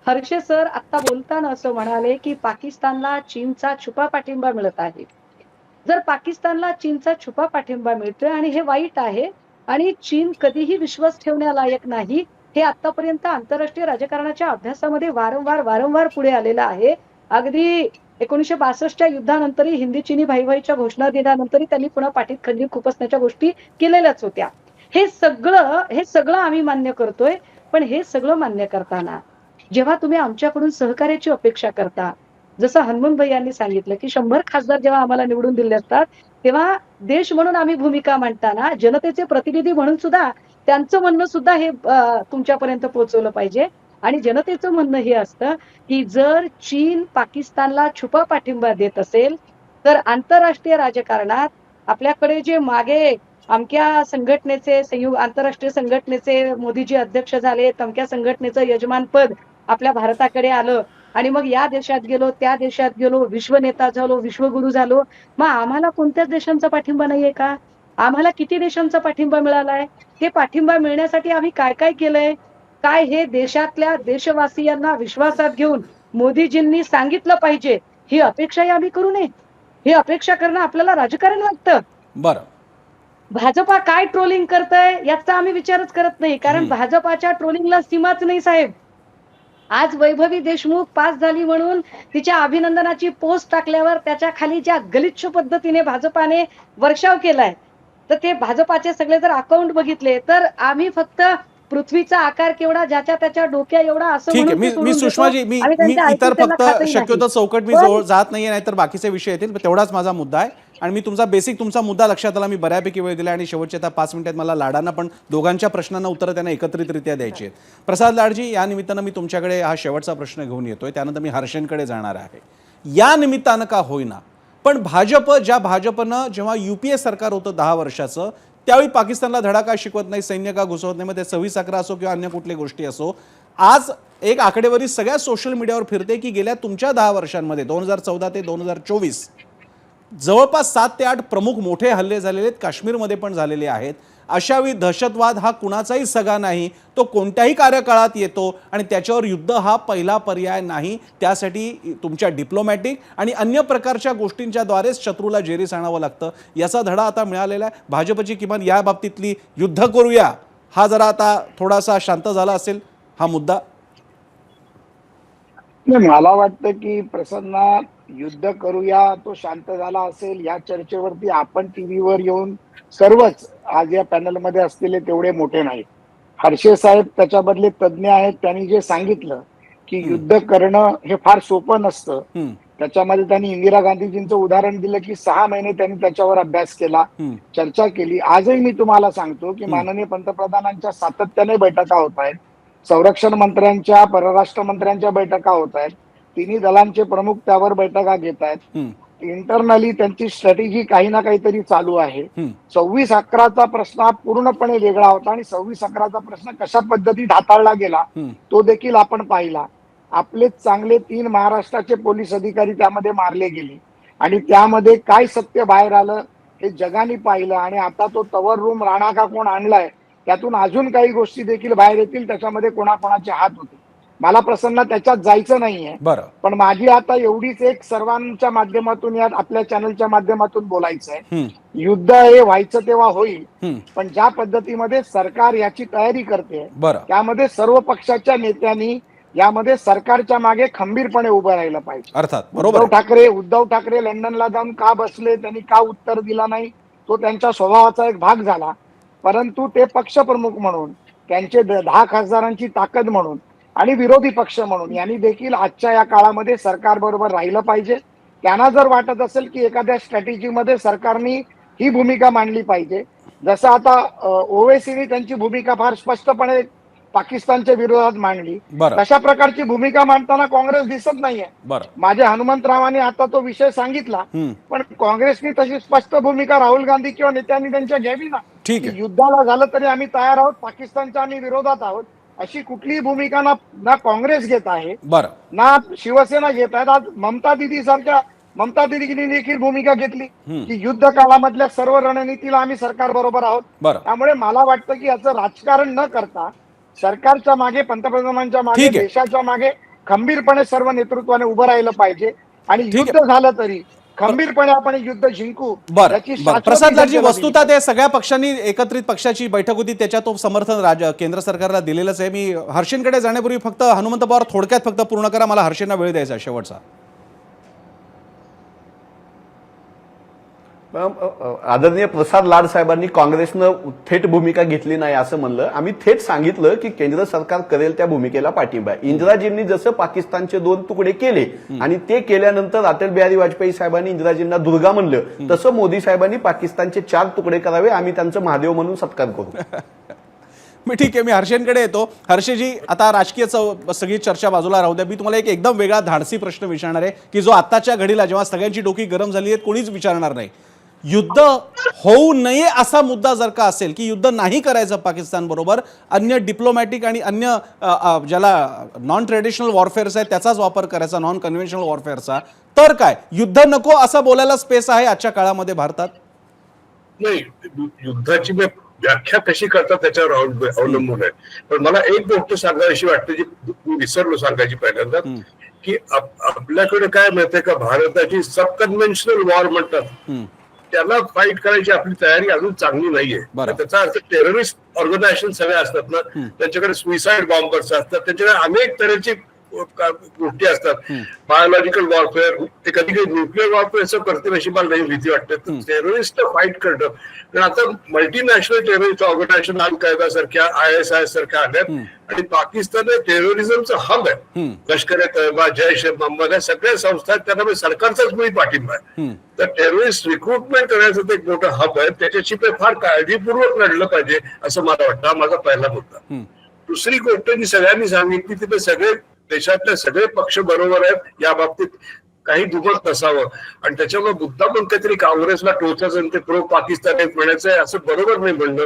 हर्ष सर आता बोलताना असं म्हणाले की पाकिस्तानला चीनचा छुपा पाठिंबा मिळत आहे. जर पाकिस्तानला चीनचा छुपा पाठिंबा मिळतोय आणि हे वाईट आहे आणि चीन कधीही विश्वास ठेवण्यालायक नाही हे आतापर्यंत आंतरराष्ट्रीय राजकारणाच्या अभ्यासामध्ये वारंवार पुढे आलेलं आहे. अगदी 1962च्या युद्धानंतरही हिंदी चिनी भाईभाईच्या घोषणा दिल्यानंतरही त्यांनी पुन्हा पाठीत खंजीर खुपसण्याच्या गोष्टी केलेल्याच होत्या. हे सगळं आम्ही मान्य करतोय. पण हे सगळं मान्य करताना जेव्हा तुम्ही आमच्याकडून सहकार्याची अपेक्षा करता, जसं हनुमंत भाई यांनी सांगितलं की 100 खासदार जेव्हा आम्हाला निवडून दिले असतात तेव्हा देश म्हणून आम्ही भूमिका मांडताना जनतेचे प्रतिनिधी म्हणून सुद्धा त्यांचं म्हणणं सुद्धा हे तुमच्यापर्यंत पोहोचवलं पाहिजे. आणि जनतेचं म्हणणं हे असतं की जर चीन पाकिस्तानला छुपा पाठिंबा देत असेल तर आंतरराष्ट्रीय राजकारणात आपल्याकडे जे मागे अमक्या संघटनेचे आंतरराष्ट्रीय संघटनेचे मोदीजी अध्यक्ष झाले, तमक्या संघटनेचं यजमानपद आपल्या भारताकडे आलं आणि मग या देशात गेलो, त्या देशात गेलो, विश्वनेता झालो, विश्वगुरू झालो. मग आम्हाला कोणत्याच देशांचा पाठिंबा नाहीये का? आम्हाला किती देशांचा पाठिंबा मिळालाय? हे पाठिंबा मिळण्यासाठी आम्ही काय काय केलंय, काय हे देशातल्या देशवासियांना विश्वासात घेऊन मोदीजींनी सांगितलं पाहिजे, ही अपेक्षाही आम्ही करू नये. ही अपेक्षा करणं आपल्याला राजकारण वाटतं. बरं, भाजपा काय ट्रोलिंग करतंय याचा आम्ही विचारच करत नाही, कारण भाजपाच्या ट्रोलिंगला सीमाच नाही साहेब. आज वैभवी देशमुख पास झाली म्हणून तिच्या अभिनंदनाची पोस्ट टाकल्यावर त्याच्या खाली ज्या गलिच्छ पद्धतीने भाजपाने वर्षाव केलाय, तर ते भाजपाचे सगळे जर अकाउंट बघितले तर आम्ही फक्त पृथ्वीचा आकार केवढा ज्याच्या त्याच्या डोक्या एवढा असं ठीक आहे. म्हणून ते सोडून मी देतो. सुषमाजी मी आणि मी त्यांच्या इतर ऐकून त्यांना फक्त खातही शक्यतो नाही. चौकट मी पण जात नाहीये, नाहीतर बाकीचे विषय येतील. तेवढाच माझा मुद्दा आहे आणि मी तुमचा मुद्दा लक्षात आला. मी बऱ्यापैकी वेळ दिला आणि शेवटच्या त्या 5 मिनिटात मला लाडांना पण दोघांच्या प्रश्नांना उत्तरं त्यांना एकत्रितरित्या द्यायची आहेत. प्रसाद लाडजी, या निमित्तानं मी तुमच्याकडे हा शेवटचा प्रश्न घेऊन येतोय, त्यानंतर मी हर्षनकडे जाणार आहे. या निमित्तानं का होईना पण भाजपनं जेव्हा UPA सरकार होतं 10 वर्षाचं, त्यावेळी पाकिस्तानला धडा का शिकवत नाही, सैन्य का घुसवत नाही, मग ते 26/11 असो किंवा अन्य कुठली गोष्टी असो. आज एक आकडेवारी सगळ्या सोशल मीडियावर फिरते की गेल्या तुमच्या 10 वर्षांमध्ये 2014 ते 2024 जवळपास 7 ते 8 प्रमुख मोठे हल्ले झालेले आहेत, काश्मीरमध्ये पण झालेले आहेत. अशावेळी दहशतवाद हा कुणाचाही सगा नाही, तो कोणत्याही कार्यकाळात येतो आणि त्याच्यावर युद्ध हा पहिला पर्याय नाही. त्यासाठी तुमच्या डिप्लोमॅटिक आणि अन्य प्रकारच्या गोष्टींच्या द्वारेच शत्रूला जेरीस आणावं लागतं. याचा धडा आता मिळालेला आहे. भाजपची किमान या बाबतीतली युद्ध करूया हा जरा आता थोडासा शांत झाला असेल हा मुद्दा. मला वाटतं की प्रसन्ना युद्ध करूया तो शांत झाला असेल या चर्चेवरती आपण टीव्हीवर येऊन सर्वच आज या पॅनलमध्ये असलेले तेवढे मोठे नाहीत. हर्षे साहेब त्याच्याबदले तज्ज्ञ आहेत. त्यांनी जे सांगितलं की युद्ध करणं हे फार सोपं नसतं, त्याच्यामध्ये त्यांनी इंदिरा गांधीजींचं उदाहरण दिलं की 6 महिने त्यांनी त्याच्यावर अभ्यास केला, चर्चा केली. आजही मी तुम्हाला सांगतो की माननीय पंतप्रधानांच्या सातत्याने बैठका होत आहेत, संरक्षण मंत्र्यांच्या, परराष्ट्र मंत्र्यांच्या बैठका होत आहेत, तिन्ही दलांचे प्रमुख त्यावर बैठका घेत आहेत. इंटरनली त्यांची स्ट्रॅटेजी काही ना काहीतरी चालू आहे. 26/11चा प्रश्न हा पूर्णपणे वेगळा होता आणि 26/11चा प्रश्न कशा पद्धतीत हाताळला गेला तो देखील आपण पाहिला. आपले चांगले 3 महाराष्ट्राचे पोलीस अधिकारी त्यामध्ये मारले गेले आणि त्यामध्ये काय सत्य बाहेर आलं हे जगाने पाहिलं. आणि आता तो तवर रूम राणा का कोण आणलाय त्यातून अजून काही गोष्टी देखील बाहेर येतील, त्याच्यामध्ये कोणाकोणाचे हात होते. मला प्रसन्न त्याच्यात जायचं नाहीये, पण माझी आता एवढीच एक सर्वांच्या माध्यमातून या आपल्या चॅनलच्या माध्यमातून बोलायचं आहे. युद्ध हे व्हायचं तेव्हा होईल, पण ज्या पद्धतीमध्ये सरकार याची तयारी करते त्यामध्ये सर्व पक्षाच्या नेत्यांनी यामध्ये सरकारच्या मागे खंबीरपणे उभं राहिलं पाहिजे. अर्थात उद्धव ठाकरे लंडनला जाऊन का बसले, त्यांनी का उत्तर दिला नाही, तो त्यांच्या स्वभावाचा एक भाग झाला. परंतु ते पक्षप्रमुख म्हणून, त्यांचे 10 खासदारांची ताकद म्हणून आणि विरोधी पक्ष म्हणून यांनी देखील आजच्या या काळामध्ये सरकार बरोबर राहिलं पाहिजे. त्यांना जर वाटत असेल की एखाद्या स्ट्रॅटेजीमध्ये सरकारने ही भूमिका मांडली पाहिजे, जसं आता ओवेसीने त्यांची भूमिका फार स्पष्टपणे पाकिस्तानच्या विरोधात मांडली, तशा प्रकारची भूमिका मांडताना काँग्रेस दिसत नाहीये. माझे हनुमंतरावांनी आता तो विषय सांगितला, पण काँग्रेसनी तशी स्पष्ट भूमिका राहुल गांधी किंवा नेत्यांनी त्यांच्या घ्यावी ना. युद्धाला झालं तरी आम्ही तयार आहोत, पाकिस्तानच्या आम्ही विरोधात आहोत, अशी कुठलीही भूमिका ना काँग्रेस घेत आहे ना शिवसेना घेत आहेत. आज ममता दिदींनी देखील भूमिका घेतली की युद्ध काळामधल्या सर्व रणनीतीला आम्ही सरकार बरोबर आहोत. त्यामुळे मला वाटतं की याचं राजकारण न करता सरकारच्या मागे, पंतप्रधानांच्या मागे, देशाच्या मागे खंबीरपणे सर्व नेतृत्वाने उभं राहिलं पाहिजे आणि युद्ध झालं तरी खंबीरपणे आपण युद्ध जिंकू. प्रसाद लाडजी, वस्तुतः ते सगळ्या पक्षांनी एकत्रित पक्षाची बैठक होती, त्याच्या तो समर्थन केंद्र सरकारला दिलेलंच आहे. मी हर्षनकडे जाण्यापूर्वी फक्त हनुमंत पवार थोडक्यात फक्त पूर्ण करा, मला हर्षेंना वेळ द्यायचा शेवटचा. आदरणीय प्रसाद लाड साहेबांनी काँग्रेसनं थेट भूमिका घेतली नाही असं म्हणलं. आम्ही थेट सांगितलं की केंद्र सरकार करेल त्या भूमिकेला पाठिंबा आहे. इंदिराजींनी जसं पाकिस्तानचे 2 तुकडे केले आणि ते केल्यानंतर अटल बिहारी वाजपेयी साहेबांनी इंदिराजींना दुर्गा म्हणलं, तसं मोदी साहेबांनी पाकिस्तानचे 4 तुकडे करावे. आम्ही त्यांचं महादेव म्हणून सत्कार करू. मी ठीक आहे, मी हर्षेंकडे येतो. हर्षजी, आता राजकीय सगळी चर्चा बाजूला राहू द्या. मी तुम्हाला एक एकदम वेगळा धाडसी प्रश्न विचारणार आहे की जो आत्ताच्या घडीला जेव्हा सगळ्यांची डोकी गरम झाली आहेत कोणीच विचारणार नाही. युद्ध होऊ नये असा मुद्दा जर का असेल की युद्ध नाही करायचं पाकिस्तान बरोबर, अन्य डिप्लोमॅटिक आणि अन्य ज्याला नॉन ट्रेडिशनल वॉरफेअर्स आहे त्याचाच वापर करायचा, नॉन कन्व्हेन्शनल वॉरफेअरचा, तर काय युद्ध नको असं बोलायला स्पेस आहे आजच्या काळामध्ये भारतात? नाही, युद्धाची व्याख्या कशी करतात त्याच्यावर अवलंबून आहे. पण मला एक गोष्ट सांगायची वाटते जी मी विसरलो सांगायची पहिल्यांदा, की आपल्याकडे काय माहितीये का, भारताची सब कन्व्हेन्शनल वॉर म्हणतात त्याला फाईट करायची आपली तयारी अजून चांगली नाहीये. त्याचा अर्थ टेररिस्ट ऑर्गनायझेशन सगळे असतात ना, त्यांच्याकडे सुइसाइड बॉम्बर्स असतात, त्यांच्याकडे अनेक तऱ्हेची गोष्टी असतात. बायोलॉजिकल वॉरफेअर, ते कधी कधी न्यूक्लिअर वॉरफेअर करतील अशी मला नाही भीती वाटते. टेररिस्ट फाईट करणं, कारण आता मल्टीनॅशनल टेररिस्ट ऑर्गनायझेशन अल कायदा सारख्या, ISIS सारख्या आल्यात आणि पाकिस्तान हे टेररिझमचं हब आहे. लष्कर ए तैयबा, जैश ए मोहम्मद या सगळ्या संस्था आहेत, त्यांना सरकारचाच मुळी पाठिंबा आहे. तर टेररिस्ट रिक्रुटमेंट करण्याचं ते एक मोठं हब आहे, त्याच्याशी ते फार काळजीपूर्वक लढलं पाहिजे असं मला वाटतं. हा माझा पहिला मुद्दा. दुसरी गोष्ट जी सगळ्यांनी सांगितली ती ते सगळे देशातले सगळे पक्ष बरोबर आहेत या बाबतीत, काही दुमत नसावं. आणि त्याच्यामुळे मुद्दा पण काहीतरी काँग्रेसला टोचायचं आणि ते प्रो पाकिस्तान म्हणायचं आहे असं बरोबर नाही म्हणणं,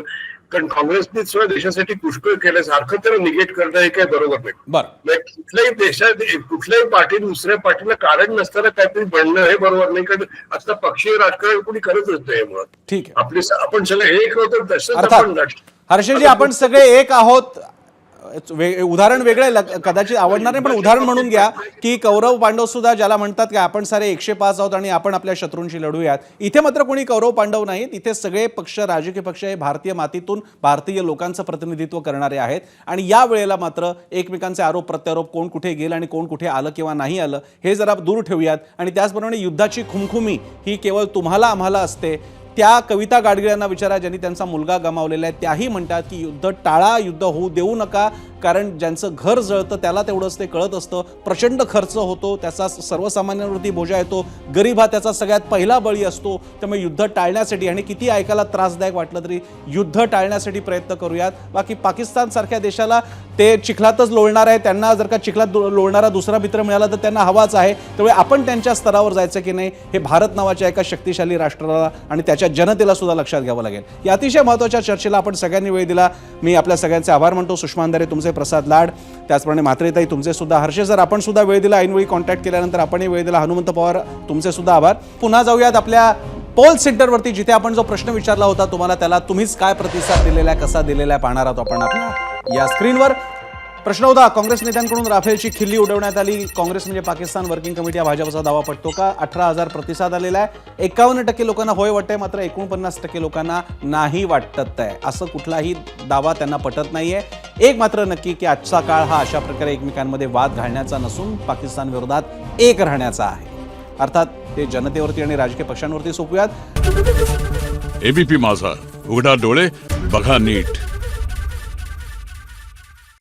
कारण काँग्रेसने सुद्धा देशासाठी पुष्कळ केलं, सारखं त्याला निगेट करणं हे काही बरोबर नाही. कुठल्याही देशात कुठल्याही पार्टी दुसऱ्या पार्टीला कारण नसताना काहीतरी बनणं हे बरोबर नाही, कारण आता पक्षीय राजकारण कोणी करत असतं हे मुळात. ठीक आहे, आपण सगळे एक होतो तसंच आपण हर्षजी आपण सगळे एक आहोत. उदाहरण वेगळे कदाचित आवडणार नाही, पण उदाहरण म्हणून घ्या की कौरव पांडव सुद्धा ज्याला म्हणतात की आपण सारे 105 आहोत आणि आपण आपल्या शत्रूंशी लढूयात. इथे मात्र कोणी कौरव पांडव नाहीत. इथे सगळे पक्ष, राजकीय पक्ष हे भारतीय मातीतून भारतीय लोकांचं प्रतिनिधित्व करणारे आहेत. आणि या वेळेला मात्र एकमेकांचे आरोप प्रत्यारोप, कोण कुठे गेलं आणि कोण कुठे आलं किंवा नाही आलं हे जरा दूर ठेवूयात. आणि त्याचप्रमाणे युद्धाची खुमखुमी ही केवळ तुम्हाला आम्हाला असते. त्या कविता गाडगिळ्यांना विचारा ज्यांनी त्यांचा मुलगा गमावलेला आहे, त्याही म्हणतात की युद्ध टाळा, युद्ध होऊ देऊ नका, कारण ज्यांचं घर जळतं त्याला तेवढंच ते कळत असतं. प्रचंड खर्च होतो, त्याचा सर्वसामान्यांवरती बोजा येतो, गरीब हा त्याचा सगळ्यात पहिला बळी असतो. त्यामुळे युद्ध टाळण्यासाठी, आणि किती ऐकायला त्रासदायक वाटलं तरी युद्ध टाळण्यासाठी प्रयत्न करूयात. बाकी पाकिस्तान सारख्या देशाला ते चिखलातच लोळणार आहे, त्यांना जर का चिखलात लोळणारा दुसरा मित्र मिळाला तर त्यांना हवाच आहे. त्यामुळे आपण त्यांच्या स्तरावर जायचं की नाही हे भारत नावाच्या एका शक्तिशाली राष्ट्राला आणि त्याच्या जनतेला सुद्धा लक्षात घ्यावं लागेल. या अतिशय महत्त्वाच्या चर्चेला आपण सगळ्यांनी वेळ दिला. मी आपल्या सगळ्यांचे आभार मानतो. सुषमा अंधारे तुमचे, प्रसाद लाड त्याचप्रमाणे म्हात्रेताई तुमचे सुद्धा, हर्षे सर आपण सुद्धा वेळ दिला, ऐनवेळी कॉन्टॅक्ट केल्यानंतर आपणही वेळ दिला, हनुमंत पवार तुमचे सुद्धा आभार. पुन्हा जाऊयात आपल्या पोल सेंटरवरती, जिथे आपण जो प्रश्न विचारला होता तुम्हाला त्याला तुम्हीच काय प्रतिसाद दिलेला आहे, कसा दिलेला आहे पाहणार आहोत आपण आपल्या या स्क्रीनवर. प्रश्न होता, काँग्रेस नेत्यांकडून राफेलची खिल्ली उडवण्यात आली. काँग्रेस म्हणजे पाकिस्तान वर्किंग कमिटी हा भाजपचा दावा पटतो का? 18,000 प्रतिसाद आलेला आहे. 51% लोकांना होय वाटतंय, मात्र 49% लोकांना नाही वाटत आहे. असं कुठलाही दावा त्यांना पटत नाहीये. एक मात्र नक्की की आजचा काळ हा अशा प्रकारे एकमेकांमध्ये वाद घालण्याचा नसून पाकिस्तान विरोधात एक राहण्याचा आहे. अर्थात ते जनतेवरती आणि राजकीय पक्षांवरती सोपूयात. एबीपी माझा, उघडा डोळे बघा नीट.